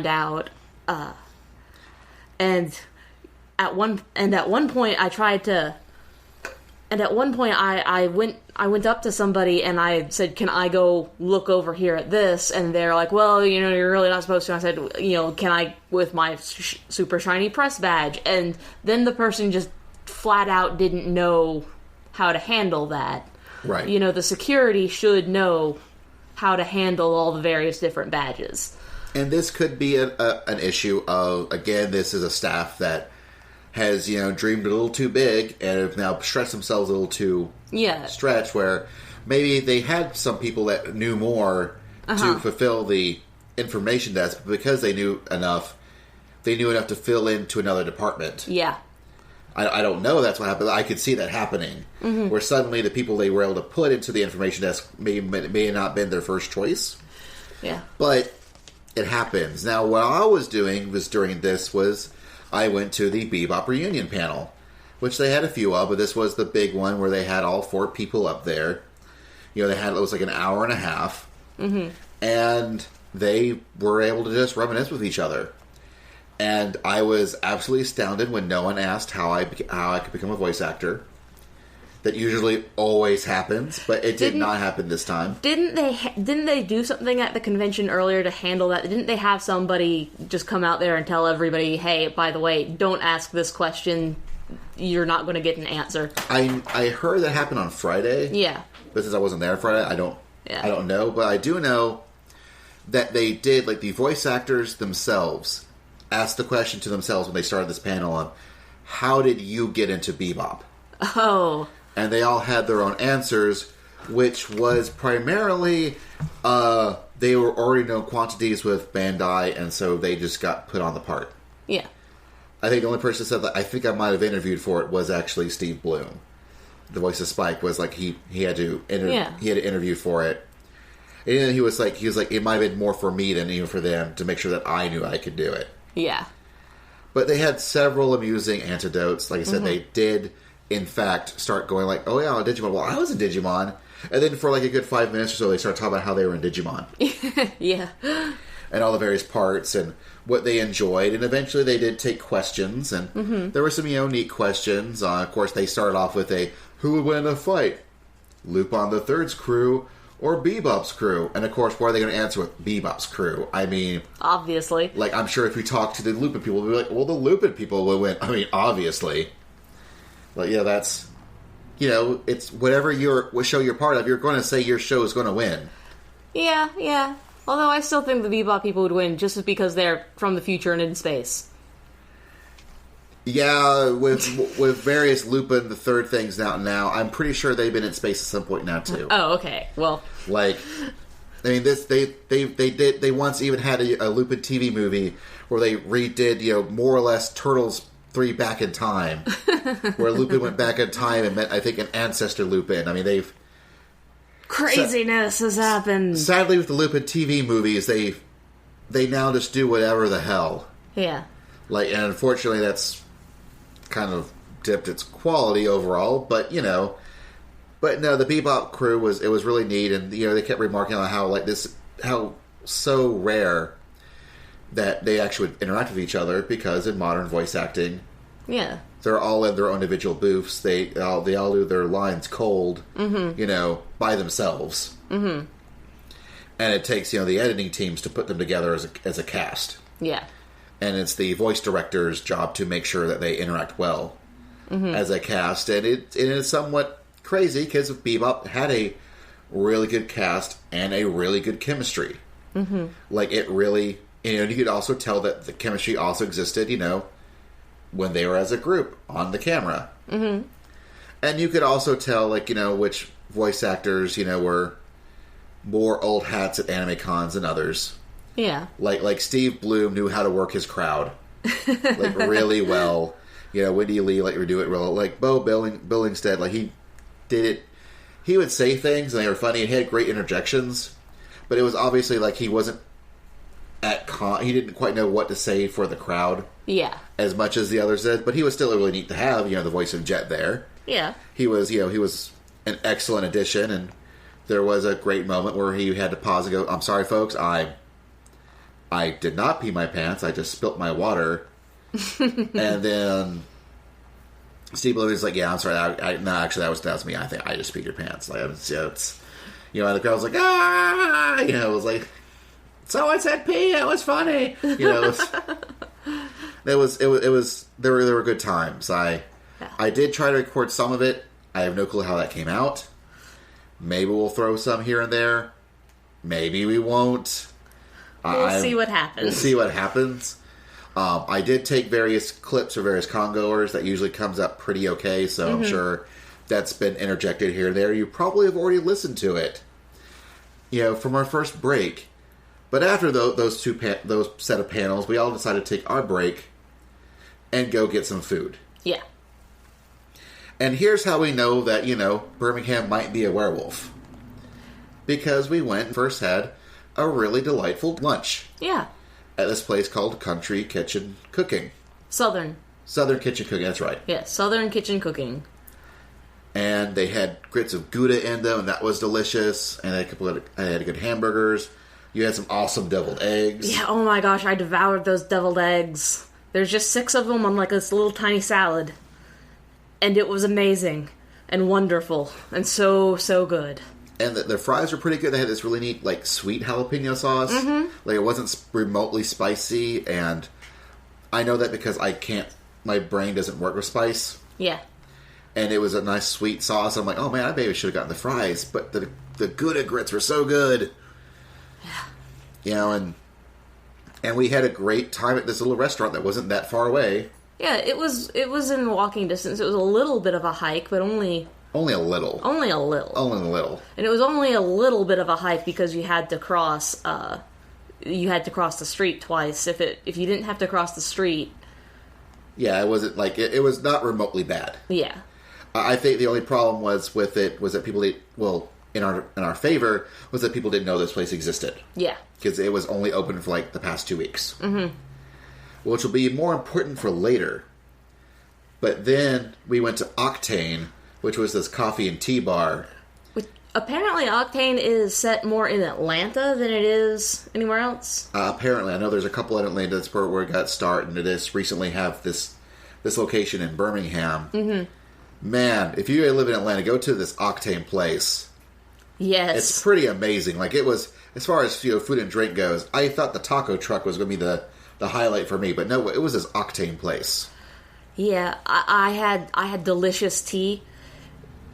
out. And at one point I tried to. And at one point, I went up to somebody and I said, "Can I go look over here at this?" And they're like, "Well, you're really not supposed to." And I said, "Can I with my super shiny press badge?" And then the person just flat out didn't know how to handle that. Right. The security should know how to handle all the various different badges. And this could be an issue of, again, this is a staff that has, dreamed a little too big and have now stretched themselves a little too stretched, where maybe they had some people that knew more to fulfill the information desk, but because they knew enough to fill into another department. Yeah. I don't know that's what happened. I could see that happening, where suddenly the people they were able to put into the information desk may not been their first choice. Yeah. But it happens. Now, what I was doing was I went to the Bebop reunion panel, which they had a few of, but this was the big one where they had all 4 people up there. It was like an hour and a half, and they were able to just reminisce with each other. And I was absolutely astounded when no one asked how I could become a voice actor. That usually always happens, but it did not happen this time. Didn't they do something at the convention earlier to handle that? Didn't they have somebody just come out there and tell everybody, "Hey, by the way, don't ask this question. You're not going to get an answer." I heard that happened on Friday. Yeah. But since I wasn't there Friday, I don't know. But I do know that they did, like, the voice actors themselves asked the question to themselves when they started this panel of, how did you get into Bebop? Oh. And they all had their own answers, which was primarily they were already known quantities with Bandai, and so they just got put on the part. Yeah. I think the only person that said that I think I might have interviewed for it was actually Steve Bloom. The voice of Spike was like he had to interview for it. And then he was like it might have been more for me than even for them to make sure that I knew I could do it. Yeah. But they had several amusing antidotes. Like I said, they did in fact start going like, oh yeah, Digimon. Well, I was in Digimon. And then for like a good 5 minutes or so, they started talking about how they were in Digimon. Yeah. And all the various parts and what they enjoyed. And eventually they did take questions. And there were some, neat questions. Of course, they started off with who would win a fight? Lupin the Third's crew or Bebop's crew? And of course, what are they going to answer with? Bebop's crew. I mean... Obviously. Like, I'm sure if you talk to the Lupin people, they'll be like, well, the Lupin people will win. I mean, obviously. But yeah, that's... it's whatever what show you're part of, you're going to say your show is going to win. Yeah. Although I still think the Bebop people would win just because they're from the future and in space. Yeah, with various Lupin the Third things now, I'm pretty sure they've been in space at some point now too. Oh, okay. Well, like, I mean, they once even had a Lupin TV movie where they redid more or less Turtles 3 Back in Time, where Lupin went back in time and met, I think, an ancestor Lupin. I mean, they've... Craziness has happened. Sadly, with the Lupin TV movies, they now just do whatever the hell. Yeah. Like, and unfortunately, that's kind of dipped its quality overall, but, But no, the Bebop crew was really neat, and, they kept remarking on how so rare that they actually would interact with each other, because in modern voice acting... Yeah. They're all in their own individual booths. They all do their lines cold, by themselves. Mm-hmm. And it takes, the editing teams to put them together as a cast. Yeah. And it's the voice director's job to make sure that they interact well as a cast. And it is somewhat crazy, because Bebop had a really good cast and a really good chemistry. Mm-hmm. Like, it really... you could also tell that the chemistry also existed, when they were as a group on the camera. Mm-hmm. And you could also tell, which voice actors, were more old hats at anime cons than others. Yeah. Like Steve Bloom knew how to work his crowd, really well. Wendy Lee, would do it real. Like, Bo Billingstead, he did it. He would say things, and they were funny, and he had great interjections. But it was obviously, he wasn't at con. He didn't quite know what to say for the crowd. Yeah. As much as the others did, but he was still really neat to have, the voice of Jet there. Yeah. He was an excellent addition, and there was a great moment where he had to pause and go, "I'm sorry, folks, I did not pee my pants, I just spilt my water." And then Steve Bloom was like, "Yeah, I'm sorry, no, actually, that was me. I think I just peed your pants." And the crowd was like, "Ah!" It was like, "Someone said pee, it was funny." There were good times. I did try to record some of it. I have no clue how that came out. Maybe we'll throw some here and there. Maybe we won't. We'll see what happens. We'll see what happens. I did take various clips of various congoers. That usually comes up pretty okay, so I'm sure that's been interjected here and there. You probably have already listened to it, from our first break. But after those set of panels, we all decided to take our break and go get some food. Yeah. And here's how we know that, Birmingham might be a werewolf. Because we went and first had a really delightful lunch. Yeah. At this place called Country Kitchen Cooking. Southern Kitchen Cooking, that's right. Yeah, Southern Kitchen Cooking. And they had grits of Gouda in them, and that was delicious. And I had good hamburgers. You had some awesome deviled eggs. Yeah, oh my gosh, I devoured those deviled eggs. There's just 6 of them on this little tiny salad. And it was amazing and wonderful and so, so good. And the fries were pretty good. They had this really neat, sweet jalapeno sauce. Mm-hmm. It wasn't remotely spicy, and I know that because my brain doesn't work with spice. Yeah. And it was a nice sweet sauce. I'm like, oh man, I maybe should have gotten the fries. But the Gouda grits were so good. Yeah. And we had a great time at this little restaurant that wasn't that far away. Yeah, it was in walking distance. It was a little bit of a hike, but only a little. Only a little. And it was only a little bit of a hike because you had to cross the street twice. If you didn't have to cross the street, Yeah, it wasn't like it was not remotely bad. Yeah. I think the only problem was with it was that people in our favor was that people didn't know this place existed. Yeah. Because it was only open for like the past 2 weeks. Mm-hmm. Which will be more important for later. But then we went to Octane, which was this coffee and tea bar. Which, apparently Octane is set more in Atlanta than it is anywhere else. Apparently. I know there's a couple in Atlanta that's where it got started, and it is recently have this location in Birmingham. Mm-hmm. Man, if you live in Atlanta, go to this Octane place. Yes. It's pretty amazing. Like, it was, as far as food and drink goes, I thought the taco truck was going to be the highlight for me, but no, it was this Octane place. Yeah, I had delicious tea.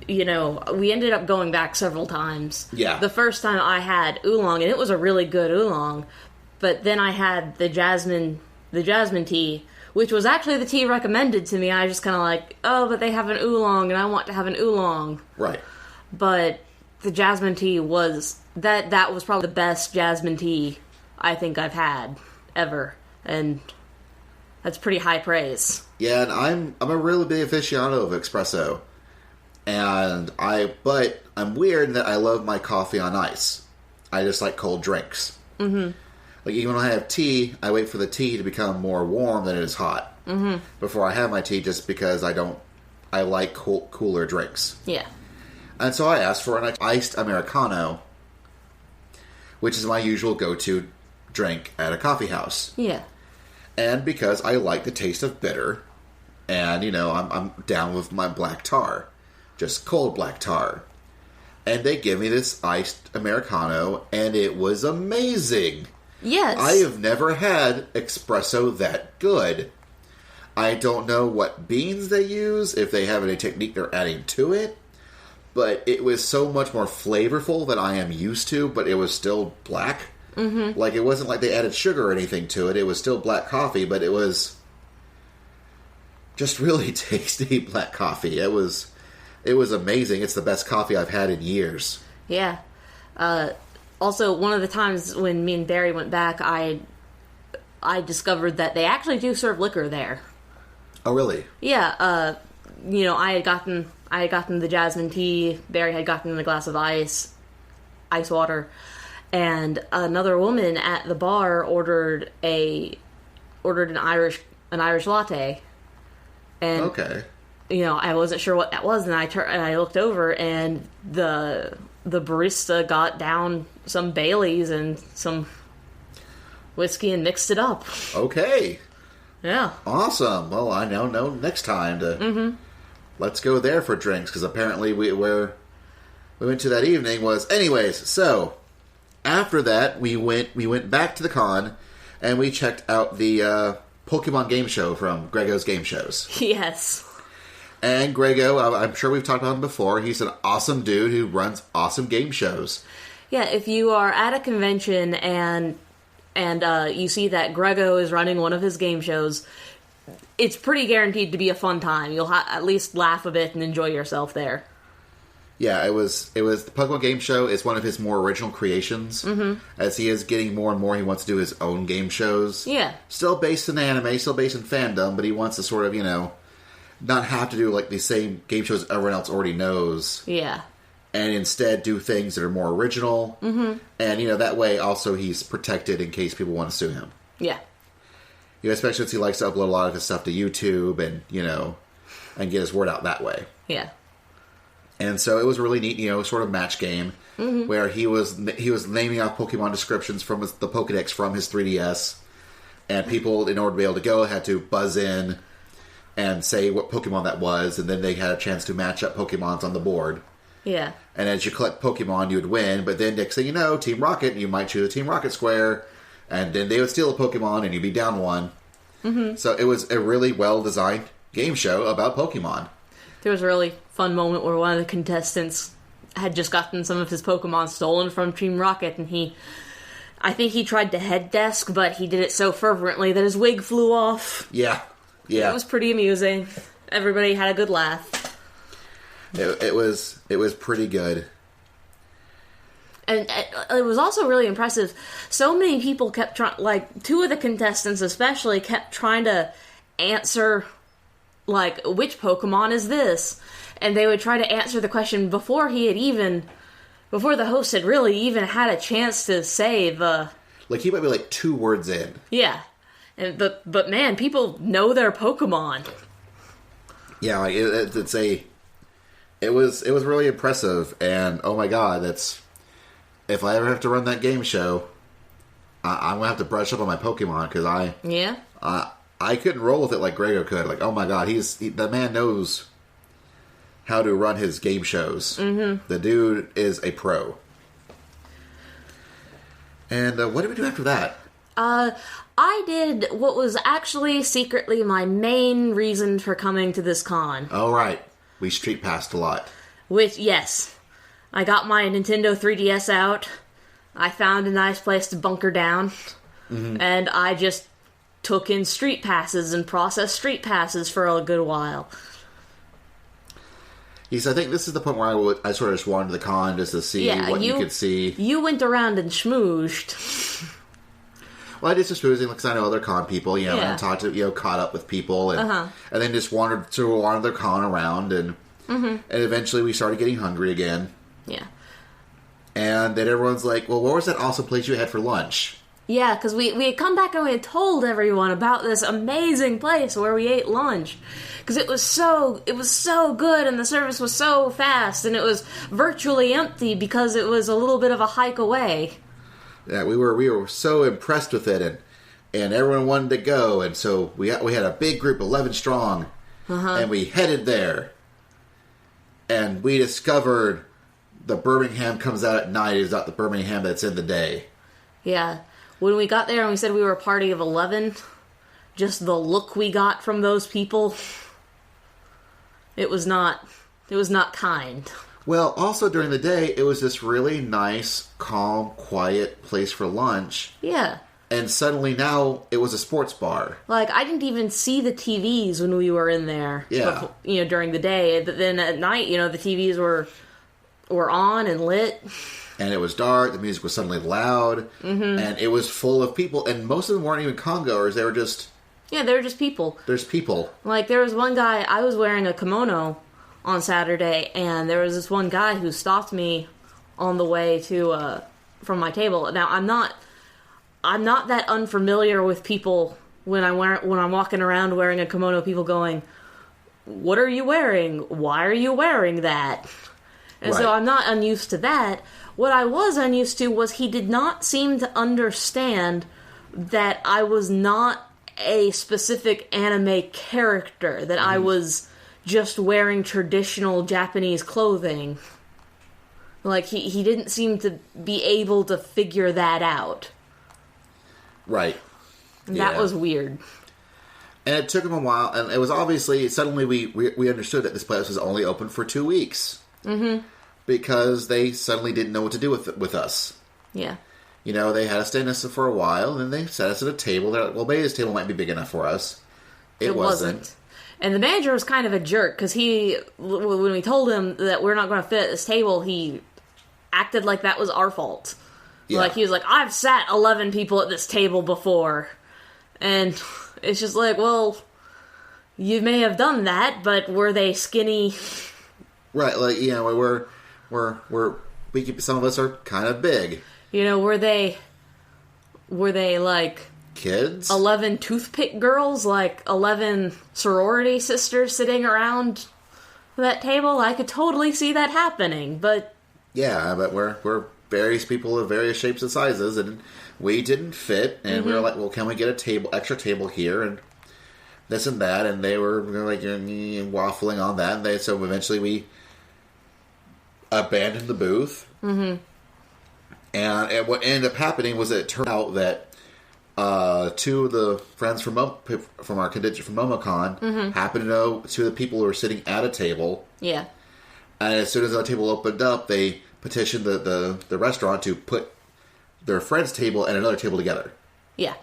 You know, we ended up going back several times. Yeah. The first time I had oolong, and it was a really good oolong, but then I had the jasmine tea, which was actually the tea recommended to me. I just kind of like, oh, but they have an oolong, and I want to have an oolong. Right. But the jasmine tea was that was probably the best jasmine tea I think I've had ever, and that's pretty high praise. Yeah, and I'm a really big aficionado of espresso, but I'm weird in that I love my coffee on ice. I just like cold drinks. Mm-hmm. Like, even when I have tea, I wait for the tea to become more warm than it is hot before I have my tea, just because I like cooler drinks. Yeah. And so I asked for an iced Americano, which is my usual go-to drink at a coffee house. Yeah. And because I like the taste of bitter, and, I'm down with my black tar. Just cold black tar. And they give me this iced Americano, and it was amazing. Yes. I have never had espresso that good. I don't know what beans they use, if they have any technique they're adding to it. But it was so much more flavorful than I am used to, but it was still black. Mm-hmm. Like, it wasn't like they added sugar or anything to it. It was still black coffee, but it was just really tasty black coffee. It was amazing. It's the best coffee I've had in years. Yeah. Also, one of the times when me and Barry went back, I discovered that they actually do serve liquor there. Oh, really? Yeah. I had gotten the jasmine tea. Barry had gotten a glass of ice water, and another woman at the bar ordered an Irish latte. And okay. I wasn't sure what that was, and I looked over, and the barista got down some Baileys and some whiskey and mixed it up. Okay. Yeah. Awesome. Well, I now know next time to let's go there for drinks, because apparently we went to that evening was anyways. So after that, we went back to the con, and we checked out the Pokemon game show from Grego's Game Shows. Yes. And Grego, I'm sure we've talked about him before. He's an awesome dude who runs awesome game shows. Yeah, if you are at a convention and you see that Grego is running one of his game shows, it's pretty guaranteed to be a fun time. You'll at least laugh a bit and enjoy yourself there. Yeah, it was the Pokemon Game Show is one of his more original creations. Mm-hmm. As he is getting more and more, he wants to do his own game shows. Yeah. Still based in anime, still based in fandom, but he wants to sort of, not have to do like the same game shows everyone else already knows. Yeah. And instead do things that are more original. Mm-hmm. And, that way also he's protected in case people want to sue him. Yeah. Especially since he likes to upload a lot of his stuff to YouTube and, and get his word out that way. Yeah. And so it was really neat, sort of match game where he was naming off Pokemon descriptions from the Pokedex from his 3DS. And people, in order to be able to go, had to buzz in and say what Pokemon that was, and then they had a chance to match up Pokemons on the board. Yeah. And as you collect Pokemon, you would win, but then next thing you know, Team Rocket, you might choose a Team Rocket square, and then they would steal a Pokemon, and you'd be down one. Mm-hmm. So it was a really well-designed game show about Pokemon. There was a really fun moment where one of the contestants had just gotten some of his Pokemon stolen from Team Rocket, and I think he tried to head desk, but he did it so fervently that his wig flew off. Yeah. Yeah. It was pretty amusing. Everybody had a good laugh. It was pretty good. And it was also really impressive. So many people kept trying, like, two of the contestants especially kept trying to answer, like, which Pokemon is this? And they would try to answer the question before the host had really even had a chance to say the... Like, he might be, like, 2 words in. Yeah. But man, people know their Pokemon. Yeah, like, it was really impressive, and oh my god, if I ever have to run that game show, I'm gonna have to brush up on my Pokemon, because I couldn't roll with it like Grego could. Like, oh my god, the man knows how to run his game shows. Mm-hmm. The dude is a pro. And what did we do after that? I did what was actually secretly my main reason for coming to this con. Oh, right. We street passed a lot. Which, yes. I got my Nintendo 3DS out. I found a nice place to bunker down. Mm-hmm. And I just took in street passes and processed street passes for a good while. Yes, I think this is the point where I sort of just wandered the con just to see what you could see. You went around and schmoozed. Well, I did some schmoozing because I know other con people, and talked to, caught up with people, and then just wandered the con around, and eventually we started getting hungry again. Yeah. And then everyone's like, well, what was that awesome place you had for lunch? Yeah, because we had come back and we had told everyone about this amazing place where we ate lunch. Because it was so good and the service was so fast and it was virtually empty because it was a little bit of a hike away. Yeah, we were so impressed with it, and everyone wanted to go, and so we had a big group, 11 strong, and we headed there, and we discovered the Birmingham comes out at night is not the Birmingham that's in the day. Yeah. When we got there and we said we were a party of 11, just the look we got from those people, it was not kind. Well, also during the day, it was this really nice, calm, quiet place for lunch. Yeah. And suddenly now it was a sports bar. Like, I didn't even see the TVs when we were in there. Yeah. Before, during the day. But then at night, the TVs were on and lit. And it was dark, the music was suddenly loud, and it was full of people, and most of them weren't even con-goers, they were just... Yeah, they were just people. There's people. Like, there was one guy, I was wearing a kimono on Saturday, and there was this one guy who stopped me on the way to, from my table. Now, I'm not that unfamiliar with people when I'm walking around wearing a kimono, people going, what are you wearing? Why are you wearing that? And so I'm not unused to that. What I was unused to was he did not seem to understand that I was not a specific anime character, that I was just wearing traditional Japanese clothing. Like, he didn't seem to be able to figure that out. Right. And that was weird. And it took him a while, and it was obviously, suddenly we understood that this place was only open for 2 weeks. Mm-hmm. Because they suddenly didn't know what to do with us. Yeah. They had us stay in this for a while, and then they set us at a table. They're like, well, maybe this table might be big enough for us. It wasn't. And the manager was kind of a jerk, because when we told him that we're not going to fit at this table, he acted like that was our fault. Yeah. Like, he was like, I've sat 11 people at this table before. And it's just like, well, you may have done that, but were they skinny? Right, like, some of us are kind of big. Were they like kids? 11 toothpick girls, like 11 sorority sisters sitting around that table? I could totally see that happening, but... Yeah, but we're various people of various shapes and sizes, and we didn't fit, and we were like, well, can we get extra table here, and this and that, and they were like waffling on that, and so eventually we abandoned the booth. Mm-hmm. And what ended up happening was that it turned out that 2 of the friends from our contingent from MomoCon happened to know 2 of the people who were sitting at a table. Yeah. And as soon as the table opened up, they petitioned the restaurant to put their friend's table and another table together. Yeah.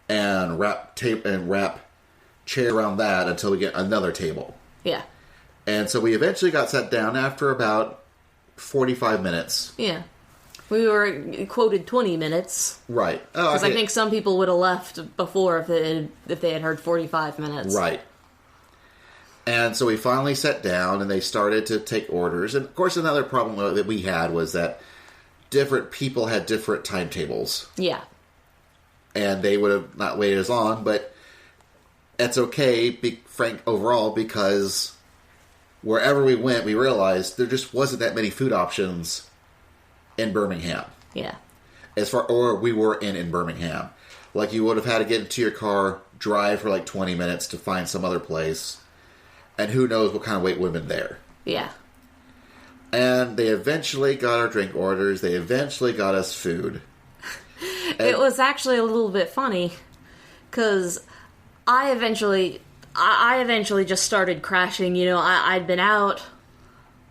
And wrap chairs around that until we get another table. Yeah. And so we eventually got sat down after about 45 minutes. Yeah. We were quoted 20 minutes. Right. Because I think some people would have left before if they had heard 45 minutes. Right. And so we finally sat down, and they started to take orders. And, of course, another problem that we had was that different people had different timetables. Yeah. And they would have not waited as long, but that's okay, frank, overall, because wherever we went, we realized there just wasn't that many food options in Birmingham. Yeah. Or we were in Birmingham. Like, you would have had to get into your car, drive for like 20 minutes to find some other place, and who knows what kind of wait would have been there. Yeah. And they eventually got our drink orders. They eventually got us food. It was actually a little bit funny, because I eventually just started crashing. You know, I'd been out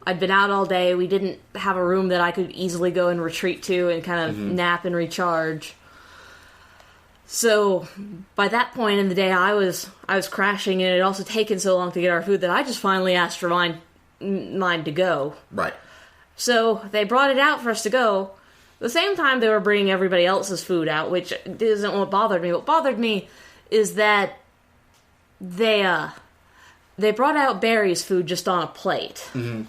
all day. We didn't have a room that I could easily go and retreat to and kind of nap and recharge. So by that point in the day, I was crashing, and it had also taken so long to get our food that I just finally asked for mine to go. Right. So they brought it out for us to go. The same time they were bringing everybody else's food out, which isn't what bothered me. What bothered me is that they brought out Barry's food just on a plate. Mm-hmm.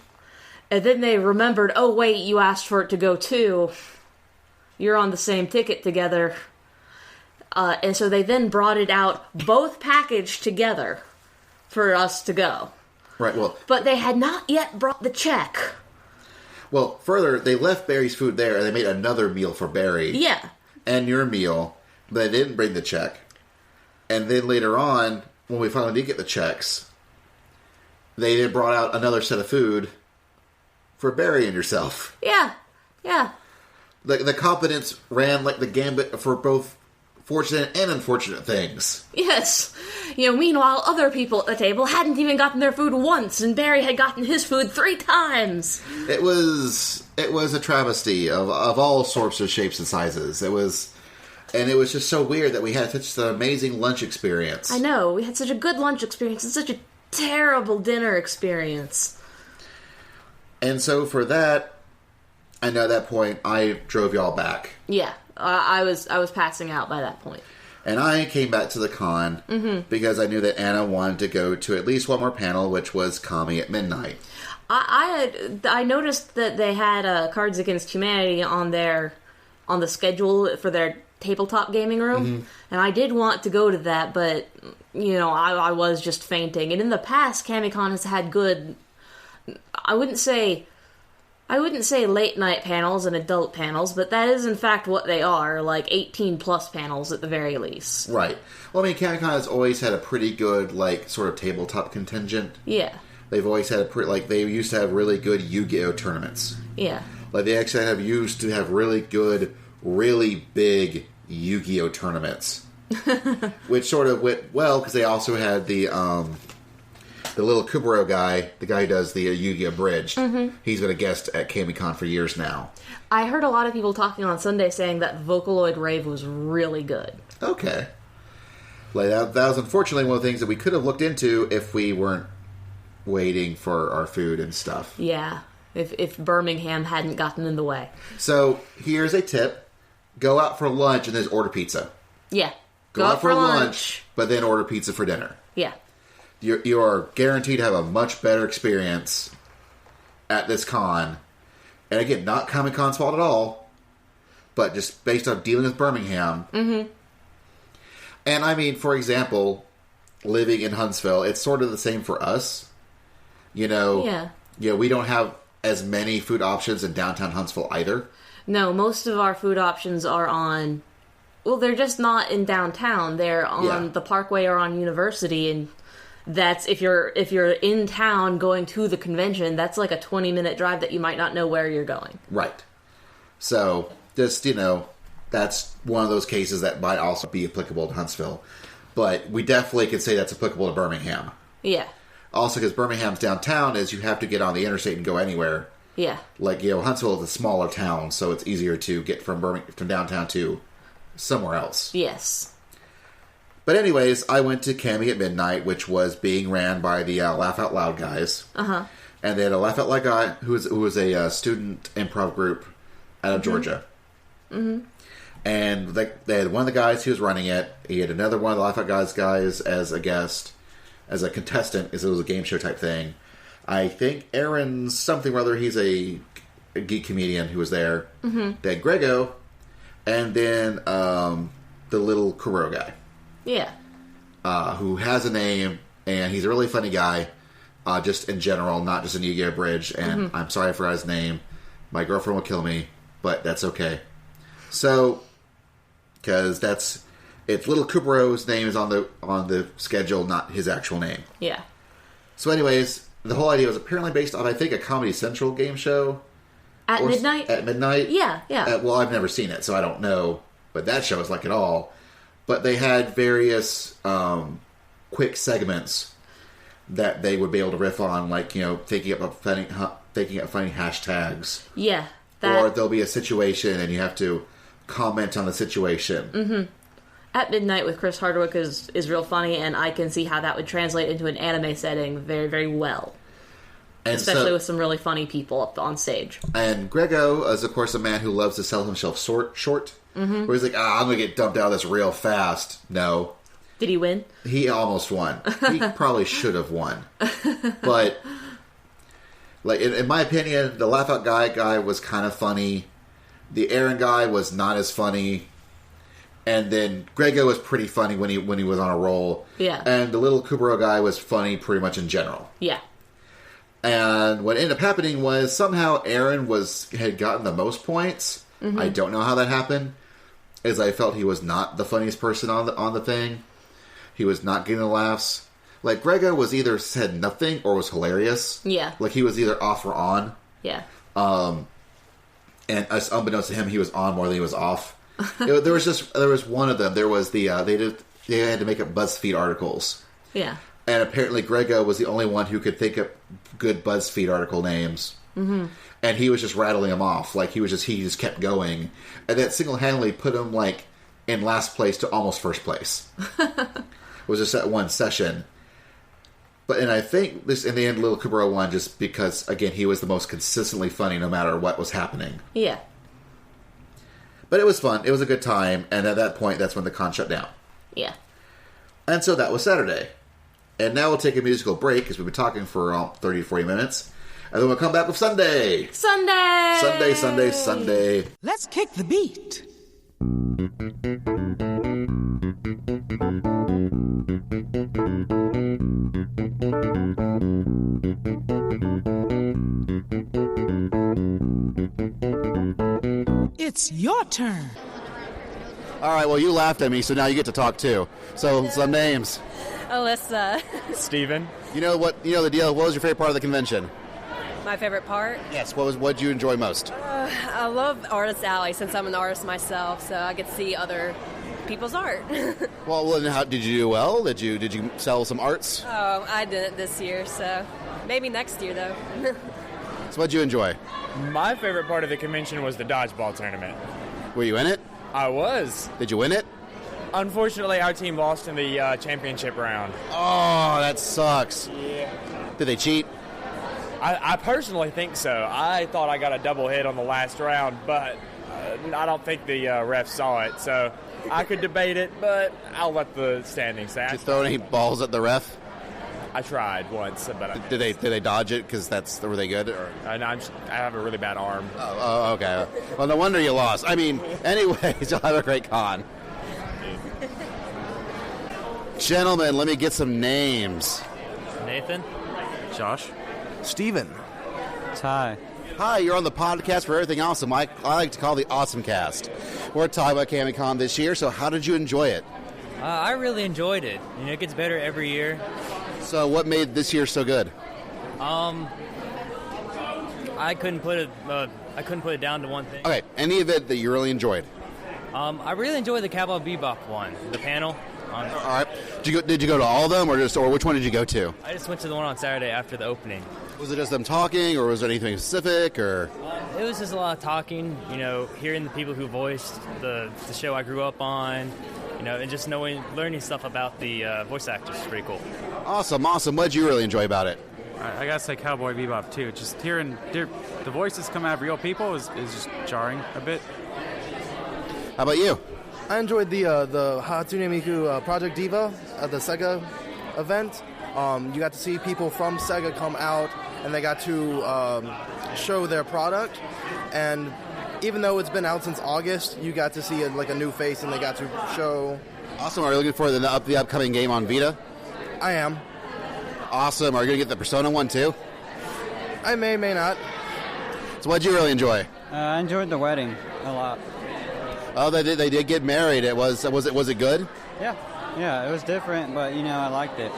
And then they remembered, oh wait, you asked for it to go too. You're on the same ticket together. And so they then brought it out both packaged together for us to go. Right, well... But they had not yet brought the check. Well, further, they left Barry's food there, and they made another meal for Barry. Yeah. And your meal, but they didn't bring the check. And then later on, when we finally did get the checks, they then brought out another set of food for Barry and yourself. Yeah, yeah. The competence ran like the gambit for both fortunate and unfortunate things. Yes. You know, meanwhile, other people at the table hadn't even gotten their food once, and Barry had gotten his food 3 times. It was a travesty of all sorts of shapes and sizes. It was just so weird that we had such an amazing lunch experience. I know. We had such a good lunch experience and such a terrible dinner experience. And so for that, I know at that point, I drove y'all back. Yeah. I was passing out by that point. And I came back to the con because I knew that Anna wanted to go to at least one more panel, which was Kami at Midnight. I noticed that they had Cards Against Humanity on the schedule for their tabletop gaming room, and I did want to go to that, but you know, I was just fainting. And in the past, Kamicon has had good, I wouldn't say late night panels and adult panels, but that is in fact what they are, like 18 plus panels at the very least. Right. Well, I mean, Kamicon has always had a pretty good, like, sort of tabletop contingent. Yeah. They've always had they used to have really good Yu-Gi-Oh! Tournaments. Yeah. Like, they actually used to have really good, really big Yu-Gi-Oh! Tournaments. Which sort of went well, because they also had the little Kubero guy, the guy who does the Yu-Gi-Oh! Bridge. He's been a guest at Kamicon for years now. I heard a lot of people talking on Sunday saying that Vocaloid Rave was really good. Okay. Like, that was unfortunately one of the things that we could have looked into if we weren't waiting for our food and stuff. Yeah, if Birmingham hadn't gotten in the way. So, here's a tip. Go out for lunch and then order pizza. Yeah. Go out for lunch, but then order pizza for dinner. Yeah. You are guaranteed to have a much better experience at this con. And again, not Comic-Con's fault at all, but just based on dealing with Birmingham. And I mean, for example, living in Huntsville, it's sort of the same for us. You know, we don't have as many food options in downtown Huntsville either. No, most of our food options are on, well, they're just not in downtown. They're on the Parkway or on University, and that's, if you're in town going to the convention, that's like a 20-minute drive that you might not know where you're going. Right. So, just, you know, that's one of those cases that might also be applicable to Huntsville. But we definitely can say that's applicable to Birmingham. Yeah. Also, because Birmingham's downtown is you have to get on the interstate and go anywhere. Yeah. Like, you know, Huntsville is a smaller town, so it's easier to get from downtown to somewhere else. Yes. But anyways, I went to Kami at Midnight, which was being ran by the Laugh Out Loud guys. And they had a Laugh Out Loud guy who was a student improv group out of Georgia. Mm-hmm. And they had one of the guys who was running it. He had another one of the Laugh Out guys as a guest, as a contestant, as it was a game show type thing. I think Aaron something or other, he's a geek comedian who was there. Mm-hmm. They had Grego, and then the little Kuro guy. Yeah. Who has a name, and he's a really funny guy, just in general, not just in Yu-Gi-Oh! Bridge. And I'm sorry I forgot his name. My girlfriend will kill me, but that's okay. So, because it's little Kuro's name is on the schedule, not his actual name. Yeah. So, anyways, the whole idea was apparently based on, I think, a Comedy Central game show. At midnight? At midnight? Yeah. Well, I've never seen it, so I don't know what that show is like at all. But they had various quick segments that they would be able to riff on, like, thinking up funny hashtags. Yeah. Or there'll be a situation and you have to comment on the situation. Mm-hmm. At Midnight with Chris Hardwick is real funny, and I can see how that would translate into an anime setting very, very well. And especially with some really funny people up on stage. And Grego is, of course, a man who loves to sell himself short. Mm-hmm. Where he's like, I'm going to get dumped out of this real fast. No. Did he win? He almost won. He probably should have won. But, like, in my opinion, the Laugh Out guy was kind of funny. The Aaron guy was not as funny. And then Grego was pretty funny when he was on a roll. Yeah. And the little Kubero guy was funny pretty much in general. Yeah. And what ended up happening was somehow Aaron had gotten the most points. Mm-hmm. I don't know how that happened. As I felt he was not the funniest person on the thing. He was not getting the laughs. Like, Grego was either said nothing or was hilarious. Yeah. Like, he was either off or on. Yeah. And unbeknownst to him, he was on more than he was off. There was one of them. There was they had to make up BuzzFeed articles. Yeah. And apparently Grego was the only one who could think of good BuzzFeed article names. Mm-hmm. And he was just rattling them off. Like, he just kept going. And that single-handedly put him, like, in last place to almost first place. It was just that one session. And I think this, in the end, Little Kubero won just because, again, he was the most consistently funny no matter what was happening. Yeah. But it was fun. It was a good time. And at that point, that's when the con shut down. Yeah. And so that was Saturday. And now we'll take a musical break because we've been talking for 30 to 40 minutes. And then we'll come back with Sunday. Sunday. Let's kick the beat. It's your turn. All right, well, you laughed at me, so now you get to talk too. So, some names. Alyssa. Steven. You know the deal. What was your favorite part of the convention? My favorite part? Yes, what did you enjoy most? I love Artist Alley since I'm an artist myself, so I get to see other people's art. Well, then how did you do well? Did you sell some arts? Oh, I didn't this year, so maybe next year though. So what'd you enjoy? My favorite part of the convention was the dodgeball tournament. Were you in it? I was. Did you win it? Unfortunately, our team lost in the championship round. Oh, that sucks. Yeah. Did they cheat? I personally think so. I thought I got a double hit on the last round, but I don't think the ref saw it. So I could debate it, but I'll let the standings say. Did you throw any balls at the ref? I tried once, but did they dodge it? Because were they good? Or? I have a really bad arm. Oh, okay. Well, no wonder you lost. I mean, anyways, you'll have a great con. Gentlemen, let me get some names. Nathan. Josh. Steven. Ty. Hi, you're on the podcast for Everything Awesome. I like to call the OSMcast. We're talking about CamiCon this year, so how did you enjoy it? I really enjoyed it. It gets better every year. So what made this year so good? I couldn't put it down to one thing. Okay, any event that you really enjoyed? I really enjoyed the Cowboy Bebop one, the panel. All right. Did you go to all of them, or which one did you go to? I just went to the one on Saturday after the opening. Was it just them talking, or was there anything specific, or? It was just a lot of talking. Hearing the people who voiced the show I grew up on. And just learning stuff about the voice actors is pretty cool. Awesome. What did you really enjoy about it? I gotta say Cowboy Bebop too. Just hearing the voices come out of real people is just jarring a bit. How about you? I enjoyed the Hatsune Miku Project Diva at the Sega event. You got to see people from Sega come out, and they got to show their product. And even though it's been out since August, you got to see a new face, and they got to show. Awesome. Are you looking for the upcoming game on Vita? I am. Awesome. Are you going to get the Persona one too? I may not. So what did you really enjoy? I enjoyed the wedding a lot. Oh, they did get married. Was it good? Yeah, it was different, but I liked it.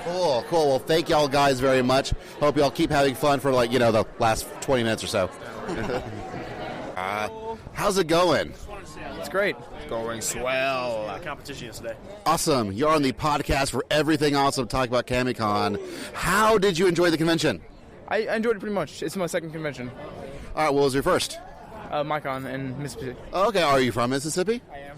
Cool. Well, thank y'all guys very much. Hope y'all keep having fun for the last 20 minutes or so. How's it going? It's great. Going swell. Competition yesterday. Awesome. You're on the podcast for everything awesome talking about Camicon. How did you enjoy the convention? I enjoyed it pretty much. It's my second convention. All right, what was your first? MyCon in Mississippi. Okay, are you from Mississippi? I am.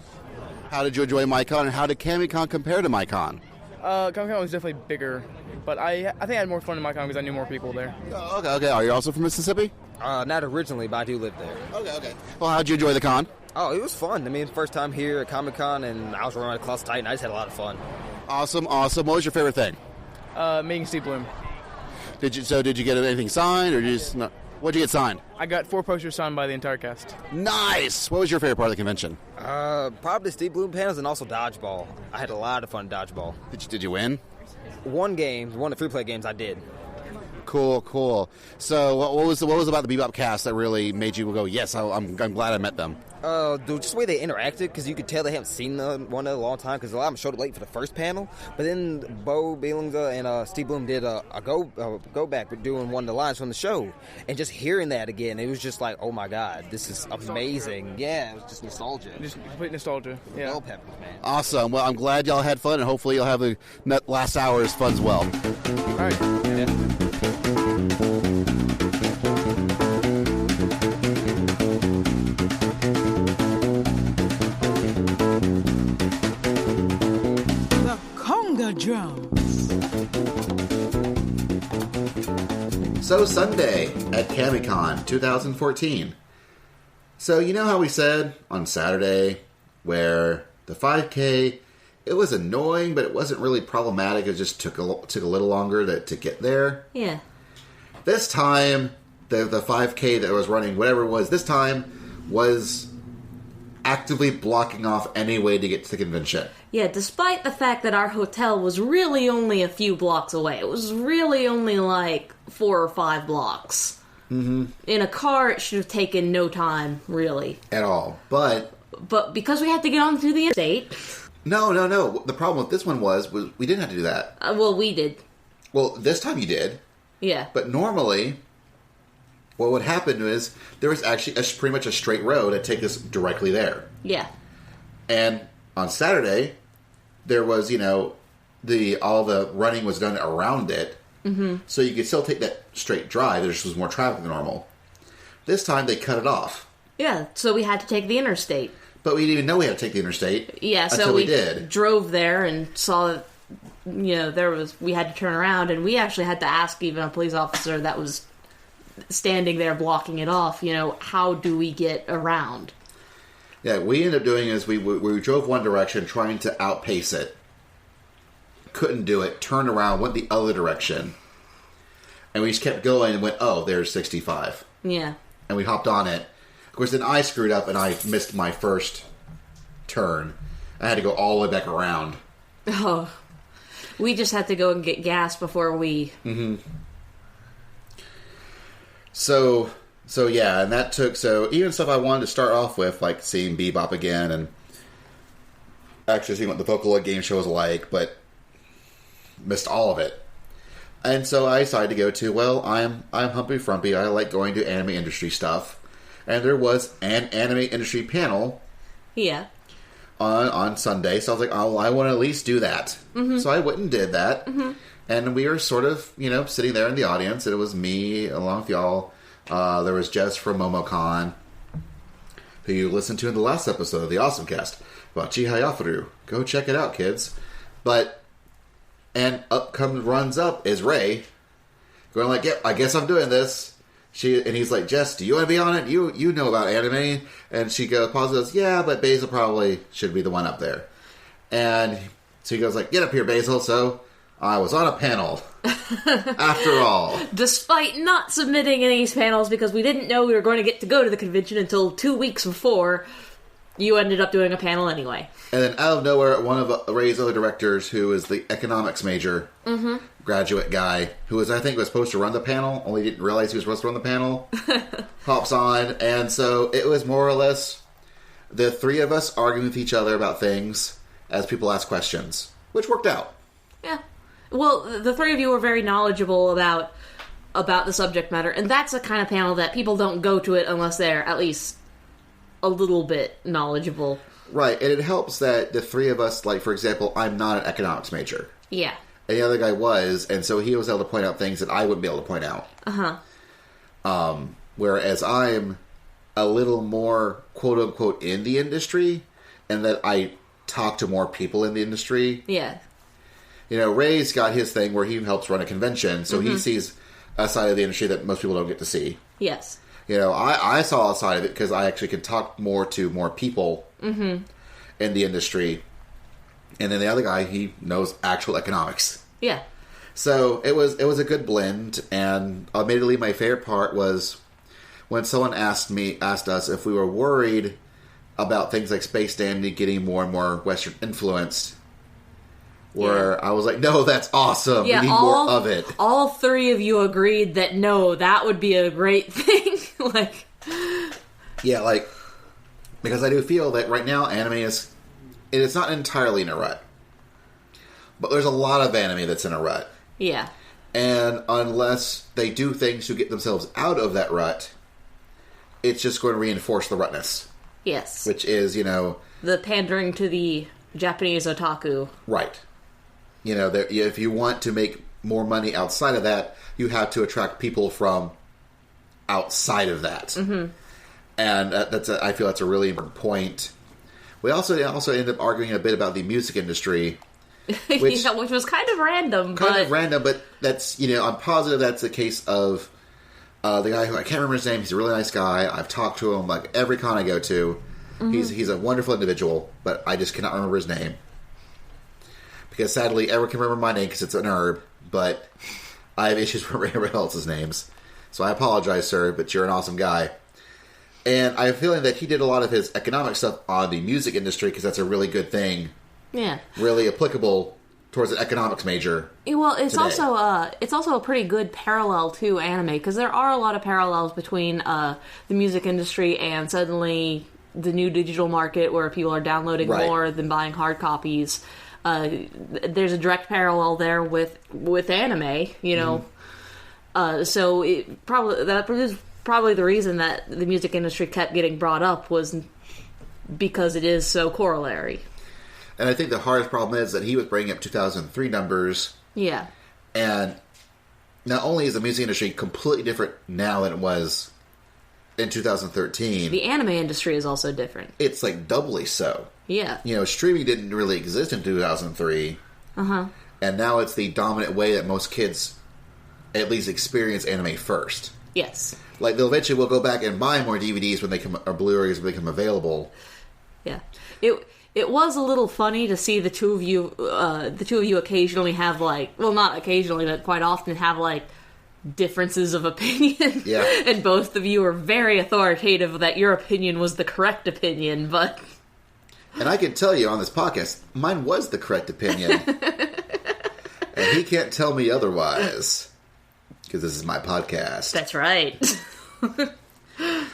How did you enjoy MyCon, and how did Camicon compare to MyCon? Comic-Con was definitely bigger, but I think I had more fun in MyCon because I knew more people there. Oh, okay. Are you also from Mississippi? Not originally, but I do live there. Okay. Well, how'd you enjoy the con? Oh, it was fun. I mean, first time here at Comic-Con, and I was running across Titan. I just had a lot of fun. Awesome. What was your favorite thing? Meeting Steve Bloom. Did you get anything signed, or just no? What'd you get signed? I got 4 posters signed by the entire cast. Nice. What was your favorite part of the convention? Probably Steve Bloom panels and also dodgeball. I had a lot of fun dodgeball. Did you win? One of the free play games I did. Cool. So what was about the Bebop cast that really made you go, yes, I'm glad I met them? Just the way they interacted, because you could tell they haven't seen one in a long time, because a lot of them showed up late for the first panel. But then Bo Bielunga and Steve Bloom did a go back with doing one of the lines from the show. And just hearing that again, it was just like, oh my god, this is amazing. Yeah, it was just nostalgia. Just complete nostalgia. Yeah. Well peppers, man. Awesome. Well, I'm glad y'all had fun, and hopefully you'll have the last hour as fun as well. All right. Yeah. Drums. So Sunday at Camicon 2014. So you know how we said on Saturday where the 5K, it was annoying, but it wasn't really problematic. It just took a little longer to get there. Yeah. This time, the 5K that was running, whatever it was, this time was actively blocking off any way to get to the convention. Yeah, despite the fact that our hotel was really only a few blocks away. It was really only like 4 or 5 blocks. Mm-hmm. In a car, it should have taken no time, really. At all. But because we had to get onto the interstate... No. The problem with this one was we didn't have to do that. Well, we did. Well, this time you did. Yeah. But normally, what would happen is there was actually pretty much a straight road that take us directly there. Yeah. And on Saturday, there was, all the running was done around it. Mm-hmm. So you could still take that straight drive. There just was more traffic than normal. This time they cut it off. Yeah, so we had to take the interstate. But we didn't even know we had to take the interstate. Yeah, so until we did. Drove there and saw that, we had to turn around, and we actually had to ask even a police officer that was standing there blocking it off, how do we get around? Yeah, we ended up doing is we drove one direction trying to outpace it. Couldn't do it. Turned around, went the other direction. And we just kept going and went, oh, there's 65. Yeah. And we hopped on it. Of course, then I screwed up and I missed my first turn. I had to go all the way back around. Oh. We just had to go and get gas before we... Mm-hmm. So yeah, and that took... So even stuff I wanted to start off with, like seeing Bebop again and actually seeing what the Vocaloid game show was like, but missed all of it. And so I decided to go to, well, I'm Humpy Frumpy. I like going to anime industry stuff. And there was an anime industry panel. Yeah. On Sunday. So I was like, oh, I want to at least do that. Mm-hmm. So I went and did that. Mm-hmm. And we were sort of, sitting there in the audience. It was me along with y'all. There was Jess from MomoCon, who you listened to in the last episode of the OSMcast about Chihai Yafaru. Go check it out, kids. And runs up is Ray, going like, "Yep, I guess I'm doing this." And he's like, "Jess, do you want to be on it? You know about anime." And she goes, "Yeah, but Basil probably should be the one up there." And so he goes like, "Get up here, Basil." So I was on a panel. After all. Despite not submitting any of these panels because we didn't know we were going to get to go to the convention until 2 weeks before, you ended up doing a panel anyway. And then out of nowhere, one of Ray's other directors, who is the economics major, graduate guy, who was supposed to run the panel, only didn't realize he was supposed to run the panel, hops on. And so it was more or less the three of us arguing with each other about things as people ask questions, which worked out. Yeah. Well, the three of you were very knowledgeable about the subject matter, and that's the kind of panel that people don't go to it unless they're at least a little bit knowledgeable. Right, and it helps that the three of us, like, for example, I'm not an economics major. Yeah. And the other guy was, and so he was able to point out things that I wouldn't be able to point out. Whereas I'm a little more, quote-unquote, in the industry, and that I talk to more people in the industry. Yeah. You know, Ray's got his thing where he helps run a convention, so he sees a side of the industry that most people don't get to see. Yes. You know, I saw a side of it because I actually could talk more to more people in the industry. And then the other guy, he knows actual economics. Yeah. So it was a good blend, and admittedly my favorite part was when someone asked us if we were worried about things like Space Dandy getting more and more Western influenced. Where I was like, no, that's awesome. Yeah, we need more of it. All three of you agreed that no, that would be a great thing. Because I do feel that right now anime it's not entirely in a rut. But there's a lot of anime that's in a rut. Yeah. And unless they do things to get themselves out of that rut, it's just going to reinforce the rutness. Yes. Which is, the pandering to the Japanese otaku. Right. If you want to make more money outside of that, you have to attract people from outside of that. Mm-hmm. And I feel that's a really important point. We also end up arguing a bit about the music industry. Which was kind of random. But that's, I'm positive that's the case of the guy who, I can't remember his name, he's a really nice guy. I've talked to him like every con I go to. Mm-hmm. He's a wonderful individual, but I just cannot remember his name. Because sadly, everyone can remember my name because it's an herb, but I have issues with everyone else's names. So I apologize, sir, but you're an awesome guy. And I have a feeling that he did a lot of his economic stuff on the music industry because that's a really good thing. Yeah. Really applicable towards an economics major. Well, it's today. also a pretty good parallel to anime because there are a lot of parallels between the music industry and suddenly the new digital market where people are downloading more than buying hard copies. There's a direct parallel there with anime, so that is probably the reason that the music industry kept getting brought up was because it is so corollary. And I think the hardest problem is that he was bringing up 2003 numbers. Yeah. And not only is the music industry completely different now than it was in 2013. The anime industry is also different. It's like doubly so. Yeah. Streaming didn't really exist in 2003. Uh-huh. And now it's the dominant way that most kids at least experience anime first. Yes. Like, they'll eventually will go back and buy more DVDs or Blu-rays when they become available. Yeah. It was a little funny to see the two of you occasionally have, not occasionally, but quite often have, differences of opinion. Yeah. And both of you are very authoritative that your opinion was the correct opinion, but... And I can tell you on this podcast, mine was the correct opinion. And he can't tell me otherwise. Because this is my podcast. That's right.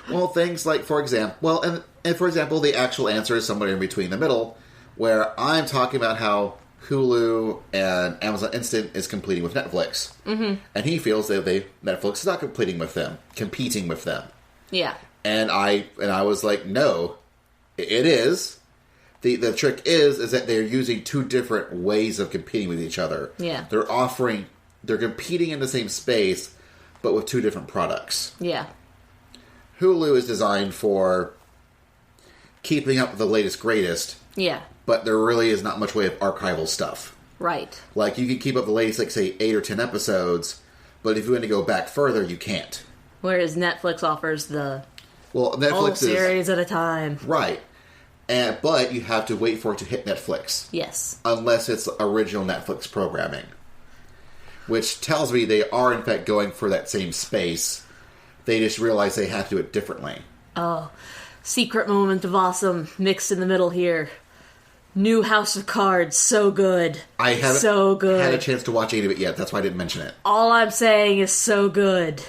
Well, things like, for example... and for example, the actual answer is somewhere in between the middle, where I'm talking about how Hulu and Amazon Instant is competing with Netflix. Mm-hmm. And he feels that Netflix is not competing with them. Yeah. And I was like, no, it is. The trick is that they're using two different ways of competing with each other. Yeah. They're competing in the same space, but with two different products. Yeah. Hulu is designed for keeping up with the latest, greatest. Yeah. But there really is not much way of archival stuff. Right. Like, you can keep up the latest, say, 8 or 10 episodes, But if you want to go back further, you can't. Whereas Netflix offers the Netflix whole series at a time. Right. But you have to wait for it to hit Netflix. Yes. Unless it's original Netflix programming. Which tells me they are, in fact, going for that same space. They just realize they have to do it differently. Oh, secret moment of awesome mixed in the middle here. New House of Cards, so good. I haven't so good. had a chance to watch any of it yet. That's why I didn't mention it. All I'm saying is so good.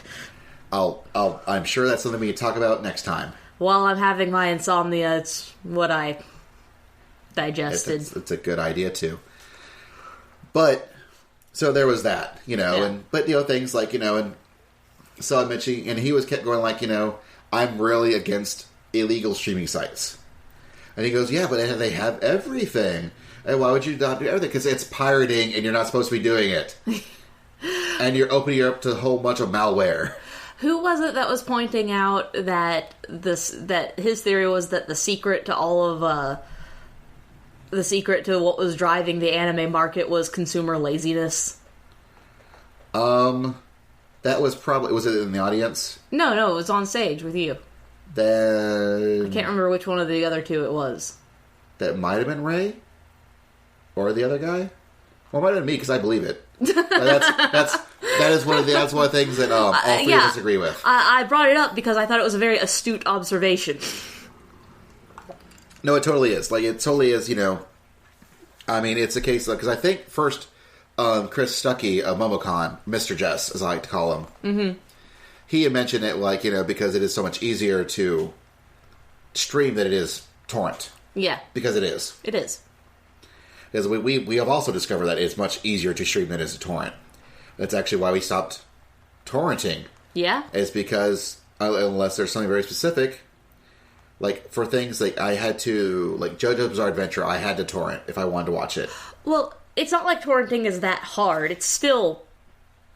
I'm sure that's something we can talk about next time. While I'm having my insomnia, it's what I digested. It's a good idea, too. But, so there was that, but, things like, and so I mentioned, and he kept going like, I'm really against illegal streaming sites. And he goes, yeah, but they have everything. And why would you not do everything? Because it's pirating and you're not supposed to be doing it. And you're opening it up to a whole bunch of malware. Who was it that was pointing out that his theory was that the secret to what was driving the anime market was consumer laziness? That was was it in the audience? No, it was on stage with you. Then I can't remember which one of the other two it was. That might have been Ray? Or the other guy? Well, it might have been me, because I believe it. That's one of the things that all three of us agree with. I brought it up because I thought it was a very astute observation. No, it totally is. Like, it totally is, I mean, it's a case of, because I think first, Chris Stuckey of Momocon, Mr. Jess, as I like to call him, mm-hmm. He had mentioned it, like, because it is so much easier to stream than it is torrent. Yeah. Because it is. It is. Because we have also discovered that it's much easier to stream than it is to torrent. That's actually why we stopped torrenting. Yeah? It's because, unless there's something very specific, like, for things like I had to, like JoJo's Bizarre Adventure, I had to torrent if I wanted to watch it. Well, it's not like torrenting is that hard.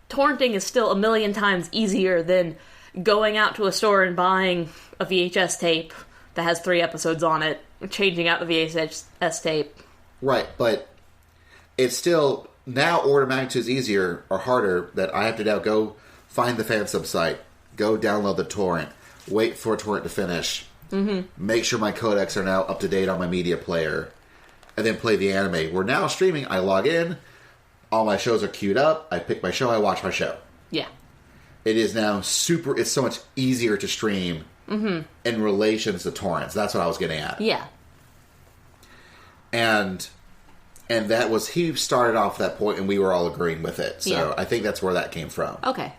Torrenting is still a million times easier than going out to a store and buying a VHS tape that has 3 episodes on it, changing out the VHS tape. Right, but it's still, now order of magnitude is easier or harder that I have to now go find the fan sub site, go download the torrent, wait for a torrent to finish, make sure my codecs are now up to date on my media player, and then play the anime. We're now streaming, I log in, all my shows are queued up, I pick my show, I watch my show. Yeah. It is now it's so much easier to stream in relation to torrents. That's what I was getting at. Yeah. And that was, he started off that point and we were all agreeing with it. So yeah. I think that's where that came from. Okay.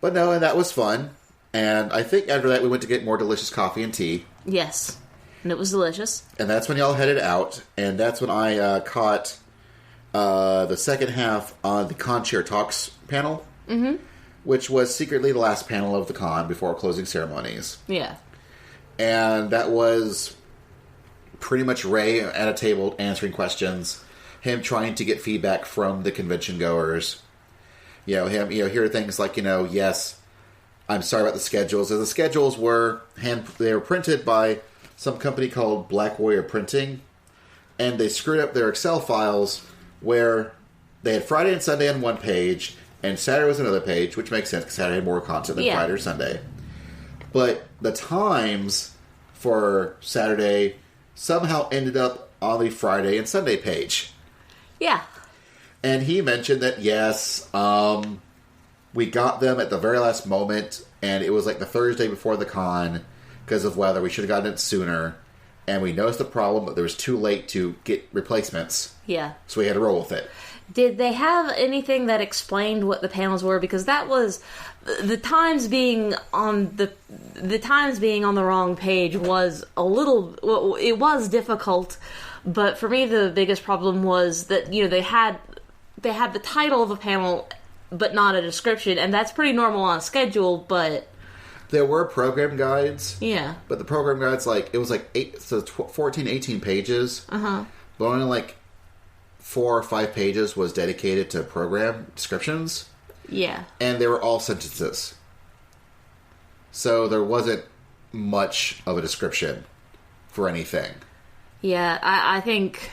But no, and that was fun. And I think after that we went to get more delicious coffee and tea. Yes. And it was delicious. And that's when y'all headed out. And that's when I caught the second half on the Con Chair Talks panel. Mm-hmm. Which was secretly the last panel of the con before closing ceremonies. Yeah. And that was pretty much Ray at a table answering questions, him trying to get feedback from the convention goers. Hear things like, yes, I'm sorry about the schedules. And the schedules were printed by some company called Black Warrior Printing, and they screwed up their Excel files where they had Friday and Sunday on one page, and Saturday was another page, which makes sense because Saturday had more content than Friday or Sunday. But the times for Saturday somehow ended up on the Friday and Sunday page. Yeah. And he mentioned that, yes, we got them at the very last moment, and it was like the Thursday before the con because of weather. We should have gotten it sooner. And we noticed the problem, but it was too late to get replacements. Yeah. So we had to roll with it. Did they have anything that explained what the panels were? Because that was the times being on the wrong page was a little. Well, it was difficult, but for me the biggest problem was that they had the title of a panel, but not a description, and that's pretty normal on a schedule. But there were program guides. Yeah. But the program guides, it was 14, 18 pages. Uh-huh. But only 4 or 5 pages was dedicated to program descriptions. Yeah. And they were all sentences. So there wasn't much of a description for anything. Yeah, I think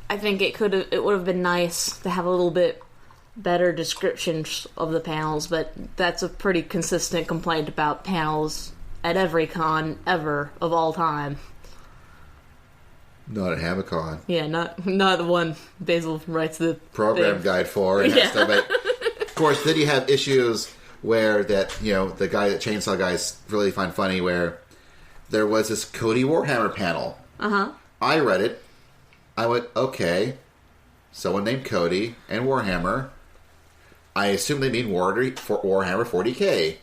it would have been nice to have a little bit better descriptions of the panels, but that's a pretty consistent complaint about panels at every con ever of all time. Not at Hamicon. Yeah, not the one Basil writes the program thing. guide for. And has to make. Of course, then you have issues where that, you know, the guy that Chainsaw Guys really find funny, where there was this Cody Warhammer panel. I read it. I went, okay, someone named Cody and Warhammer. I assume they mean Warhammer 40K.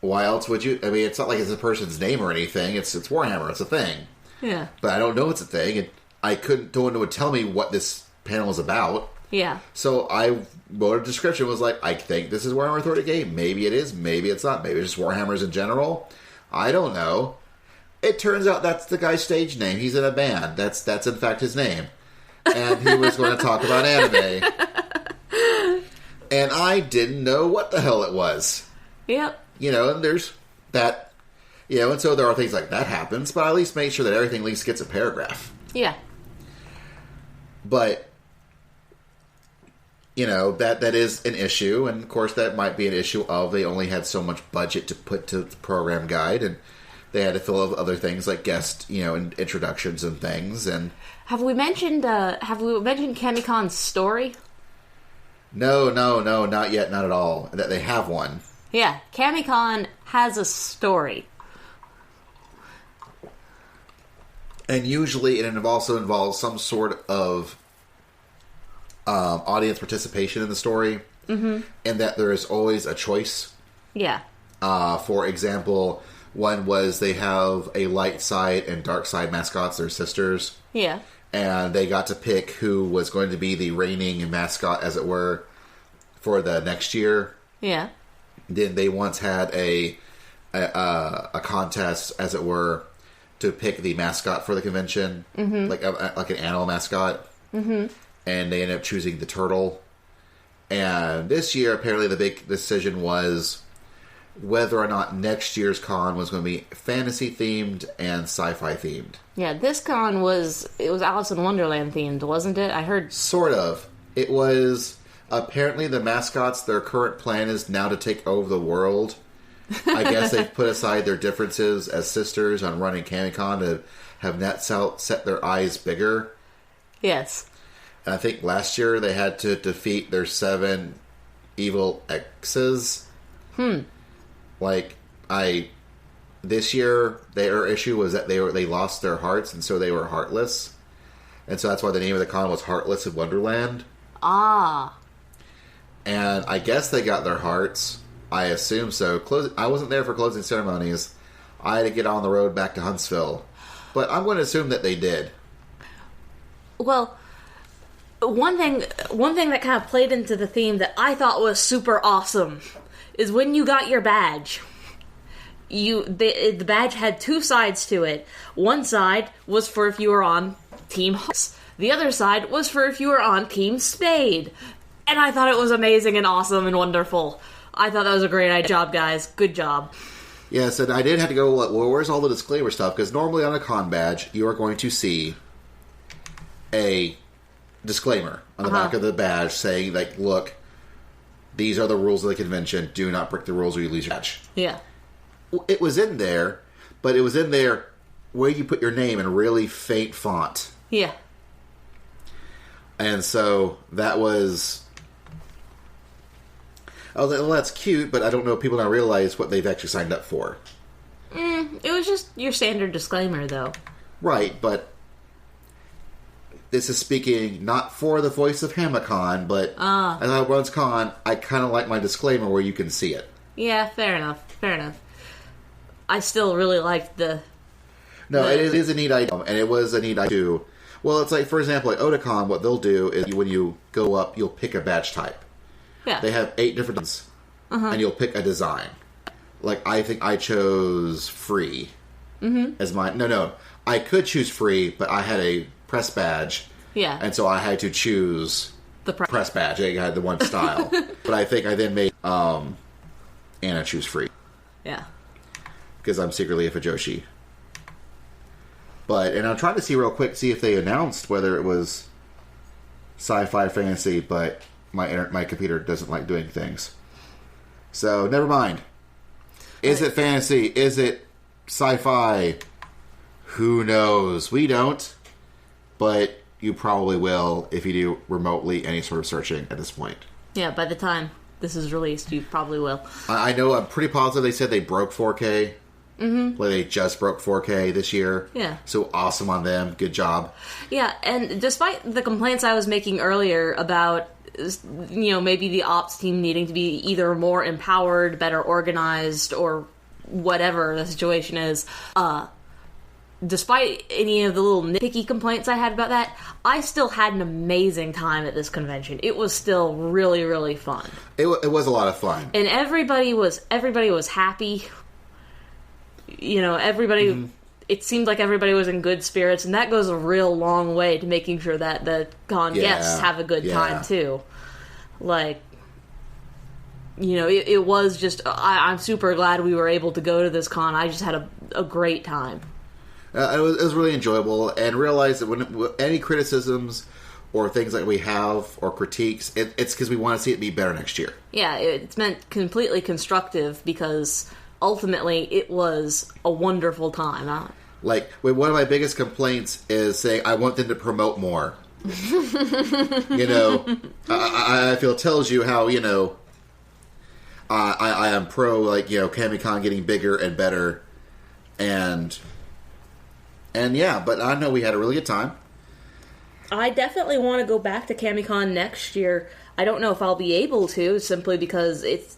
Why else would you? I mean, it's not like it's a person's name or anything. It's Warhammer. It's a thing. Yeah. But I don't know it's a thing. And I couldn't. No one would tell me what this panel is about. Yeah. So I wrote a description. Was like, I think this is Warhammer 40K. Maybe it is. Maybe it's not. Maybe it's just Warhammers in general. I don't know. It turns out that's the guy's stage name. He's in a band. That's in fact his name. And he was going to talk about anime. And I didn't know what the hell it was. Yep. You know, and there's that, you know, and so there are things like that happens, but I at least make sure that everything at least gets a paragraph. Yeah. But, you know, that is an issue, and of course that might be an issue of they only had so much budget to put to the program guide, and they had to fill up other things like guest, you know, and introductions and things. And Have we mentioned Kamikon's story? No, not yet, not at all. That they have one. Yeah, Kamikon has a story. And usually it also involves some sort of audience participation in the story. Mm-hmm. And that there is always a choice. Yeah. For example, one was they have a light side and dark side mascots. They're sisters. Yeah. And they got to pick who was going to be the reigning mascot, as it were, for the next year. Yeah. Then they once had a contest, as it were, to pick the mascot for the convention, like an animal mascot. Mm-hmm. And they ended up choosing the turtle. And this year, apparently, the big decision was whether or not next year's con was going to be fantasy themed and sci-fi themed. Yeah, this con was Alice in Wonderland themed, wasn't it? I heard sort of. It was apparently the mascots. Their current plan is now to take over the world. I guess they've put aside their differences as sisters on running Kamikon to have net set their eyes bigger. Yes. And I think last year they had to defeat their 7 evil exes. This year their issue was that they lost their hearts, and so they were heartless, and so that's why the name of the con was Heartless in Wonderland. Ah. And I guess they got their hearts. I assume so. I wasn't there for closing ceremonies. I had to get on the road back to Huntsville, but I'm going to assume that they did. Well, one thing that kind of played into the theme that I thought was super awesome is when you got your badge. The badge had 2 sides to it. One side was for if you were on Team Hearts. The other side was for if you were on Team Spade. And I thought it was amazing and awesome and wonderful. I thought that was a great idea. Good job, guys. Good job. Yes, and I did have to go, well, where's all the disclaimer stuff? Because normally on a con badge, you are going to see a disclaimer on the back of the badge saying, like, look, these are the rules of the convention. Do not break the rules or you lose your badge. Yeah. It was in there, but it was in there where you put your name in really faint font. Yeah. And so that was... I was like, well, that's cute, but I don't know if people don't realize what they've actually signed up for. It was just your standard disclaimer, though. Right, but this is speaking not for the voice of Hamicon, but as I runs con, I kind of like my disclaimer where you can see it. Yeah, fair enough. I still really liked the... No, it is a neat item, and it was a neat item too. Well, it's like, for example, at Otakon, what they'll do is when you go up, you'll pick a badge type. Yeah. They have 8 different ones, and you'll pick a design. Like, I think I chose free as mine. No, I could choose free, but I had a press badge. Yeah. And so I had to choose the press badge. I had the one style. But I think I then made Anna choose free. Yeah. Because I'm secretly a Fujoshi. And I'm trying to see real quick, see if they announced whether it was sci-fi fantasy, but my computer doesn't like doing things. So, never mind. Is it fantasy? Is it sci-fi? Who knows? We don't. But you probably will if you do remotely any sort of searching at this point. Yeah, by the time this is released, you probably will. I know, I'm pretty positive they said they broke 4K. Mm-hmm. Like they just broke 4K this year. Yeah. So awesome on them. Good job. Yeah, and despite the complaints I was making earlier about, maybe the ops team needing to be either more empowered, better organized, or whatever the situation is, despite any of the little nitpicky complaints I had about that, I still had an amazing time at this convention. It was still really, really fun. It was a lot of fun. And everybody was happy. Everybody... Mm-hmm. It seemed like everybody was in good spirits, and that goes a real long way to making sure that the con guests have a good time, too. Like, it was just... I'm super glad we were able to go to this con. I just had a great time. It was really enjoyable, and realized that when any criticisms or things that we have or critiques, it's because we want to see it be better next year. Yeah, it's meant completely constructive because... ultimately, it was a wonderful time. Like, one of my biggest complaints is saying, I want them to promote more. I feel tells you how, I am pro, Comic-Con getting bigger and better. And yeah, but I know we had a really good time. I definitely want to go back to Comic-Con next year. I don't know if I'll be able to, simply because it's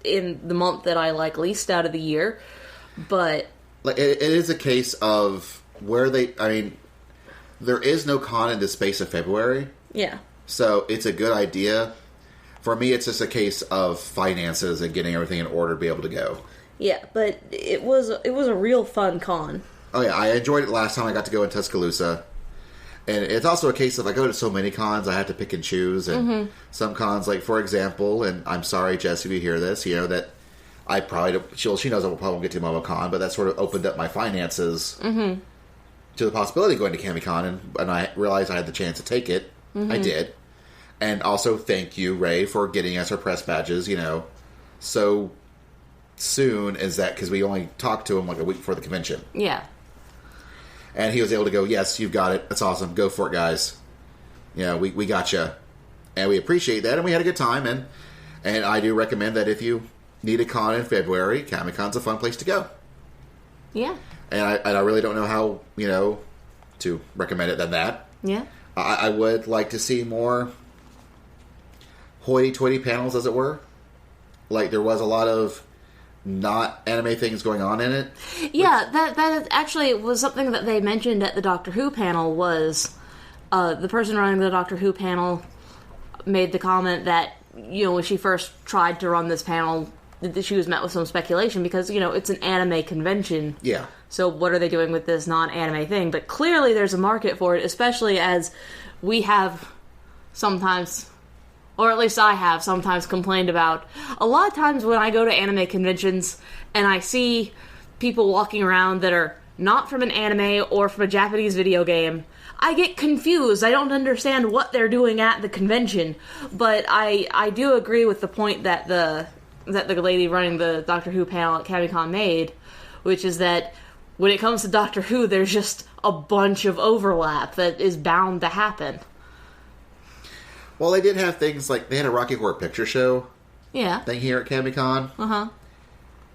in the month that I like least out of the year, but it is a case of where there is no con in the space of February. Yeah. So it's a good idea. For me, it's just a case of finances and getting everything in order to be able to go. Yeah, but it was a real fun con. Oh yeah, I enjoyed it last time I got to go in Tuscaloosa. And it's also a case of I go to so many cons, I have to pick and choose. And some cons, like, for example, and I'm sorry, Jess, if you hear this, that I probably don't... She knows I probably won't get to MomoCon, but that sort of opened up my finances to the possibility of going to Comic-Con, and I realized I had the chance to take it. I did. And also, thank you, Ray, for getting us our press badges, so soon as that, because we only talked to him like a week before the convention. Yeah. And he was able to go, yes, you've got it. That's awesome. Go for it, guys. We got you. And we appreciate that, and we had a good time. And I do recommend that if you need a con in February, Comic-Con's a fun place to go. Yeah. And I really don't know how, to recommend it than that. Yeah. I would like to see more hoity-toity panels, as it were. Like, there was a lot of not anime things going on in it. Yeah, that actually was something that they mentioned at the Doctor Who panel. Was the person running the Doctor Who panel made the comment that when she first tried to run this panel, she was met with some speculation because it's an anime convention. Yeah. So what are they doing with this non-anime thing? But clearly there's a market for it, especially as we have sometimes... or at least I have sometimes complained about. A lot of times when I go to anime conventions and I see people walking around that are not from an anime or from a Japanese video game, I get confused. I don't understand what they're doing at the convention. But I do agree with the point that the lady running the Doctor Who panel at Comic-Con made, which is that when it comes to Doctor Who, there's just a bunch of overlap that is bound to happen. Well, they did have things like, they had a Rocky Horror Picture Show thing here at Comic-Con. Uh-huh.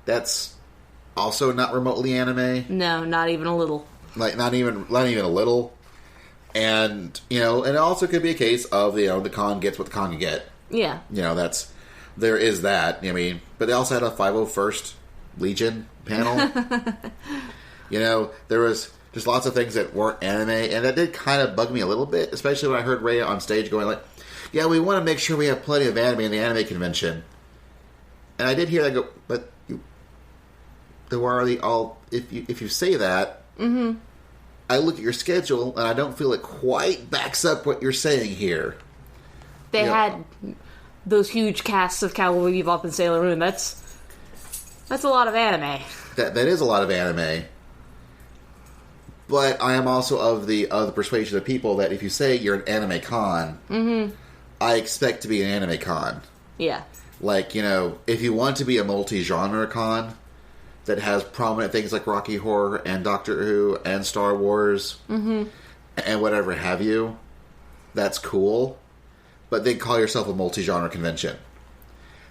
That's also not remotely anime. No, not even a little. Like, not even a little. And, and it also could be a case of, the con gets what the con can get. Yeah. There is that. But they also had a 501st Legion panel. There was just lots of things that weren't anime, and that did kind of bug me a little bit, especially when I heard Ray on stage going like, yeah, we want to make sure we have plenty of anime in the anime convention. And I did hear that go, but there are all, if you say that, I look at your schedule, and I don't feel it quite backs up what you're saying here. They had those huge casts of Cowboy Bebop and Sailor Moon. That's a lot of anime. That is a lot of anime. But I am also of the persuasion of people that if you say you're an anime con, I expect to be an anime con. Yeah. Like, if you want to be a multi-genre con that has prominent things like Rocky Horror and Doctor Who and Star Wars and whatever have you, that's cool. But then call yourself a multi-genre convention.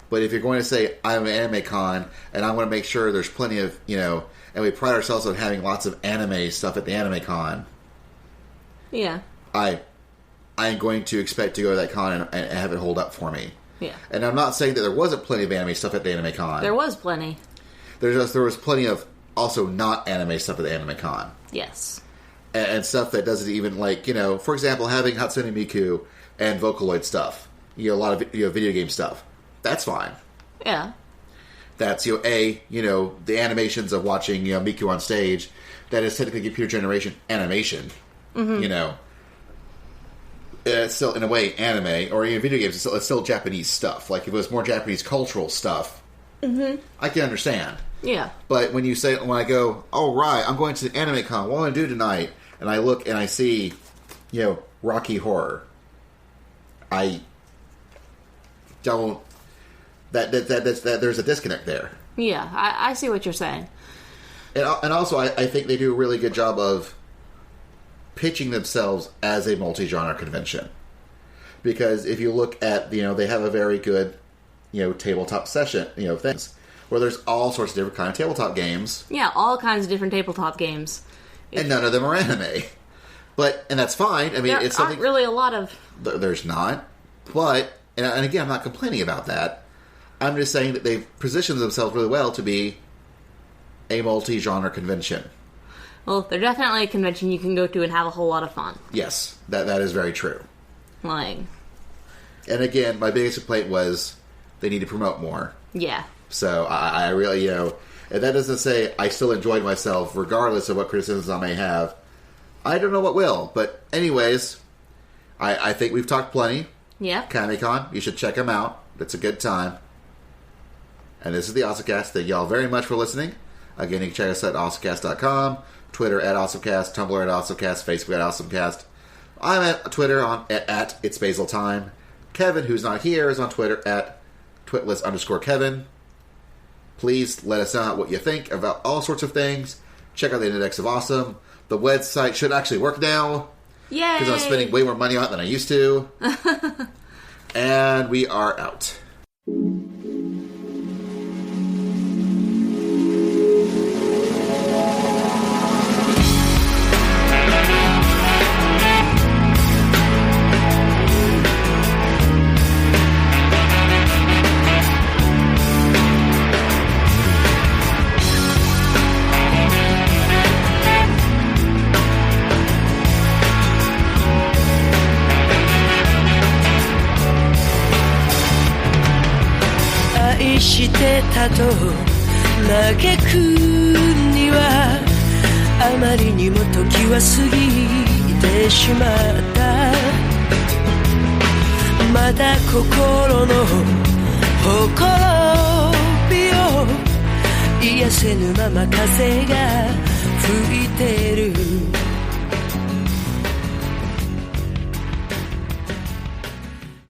But if you're going to say, I'm an anime con, and I want to make sure there's plenty of, and we pride ourselves on having lots of anime stuff at the anime con. Yeah. I'm going to expect to go to that con and have it hold up for me. Yeah. And I'm not saying that there wasn't plenty of anime stuff at the anime con. There was plenty. There was plenty of also not anime stuff at the anime con. Yes. And stuff that doesn't even, for example, having Hatsune Miku and Vocaloid stuff. A lot of video game stuff. That's fine. Yeah. That's, the animations of watching, Miku on stage. That is technically computer generation animation. Mm-hmm. It's still, in a way, anime. Or video games, it's still Japanese stuff. Like, if it was more Japanese cultural stuff, I can understand. Yeah. But when I go, oh, right, I'm going to the anime con, what am I going to do tonight? And I look and I see, Rocky Horror. I don't... That there's a disconnect there. Yeah, I see what you're saying. And also, I think they do a really good job of pitching themselves as a multi-genre convention. Because if you look at, they have a very good, tabletop session, things, where there's all sorts of different kind of tabletop games. Yeah, all kinds of different tabletop games. And none of them are anime. And that's fine. I mean, there it's something... aren't really a lot of... There's not. But, and again, I'm not complaining about that. I'm just saying that they've positioned themselves really well to be a multi-genre convention. Well, they're definitely a convention you can go to and have a whole lot of fun. Yes, that is very true. And again, my biggest complaint was they need to promote more. Yeah. So I really, and that doesn't say I still enjoyed myself regardless of what criticisms I may have. I don't know what will. But anyways, I think we've talked plenty. Yeah. Comic-Con, you should check them out. It's a good time. And this is the OSMcast. Thank y'all very much for listening. Again, you can check us at OSMcast.com, Twitter at OSMcast, Tumblr at OSMcast, Facebook at OSMcast. I'm at Twitter at It's Basil Time. Kevin, who's not here, is on Twitter at Twitless_Kevin. Please let us know what you think about all sorts of things. Check out the Index of Awesome. The website should actually work now. Yay! Because I'm spending way more money on it than I used to. And we are out. してたと嘆くにはあまりにも時は過ぎてしまったまだ心のほころびを癒せぬまま風が吹いてる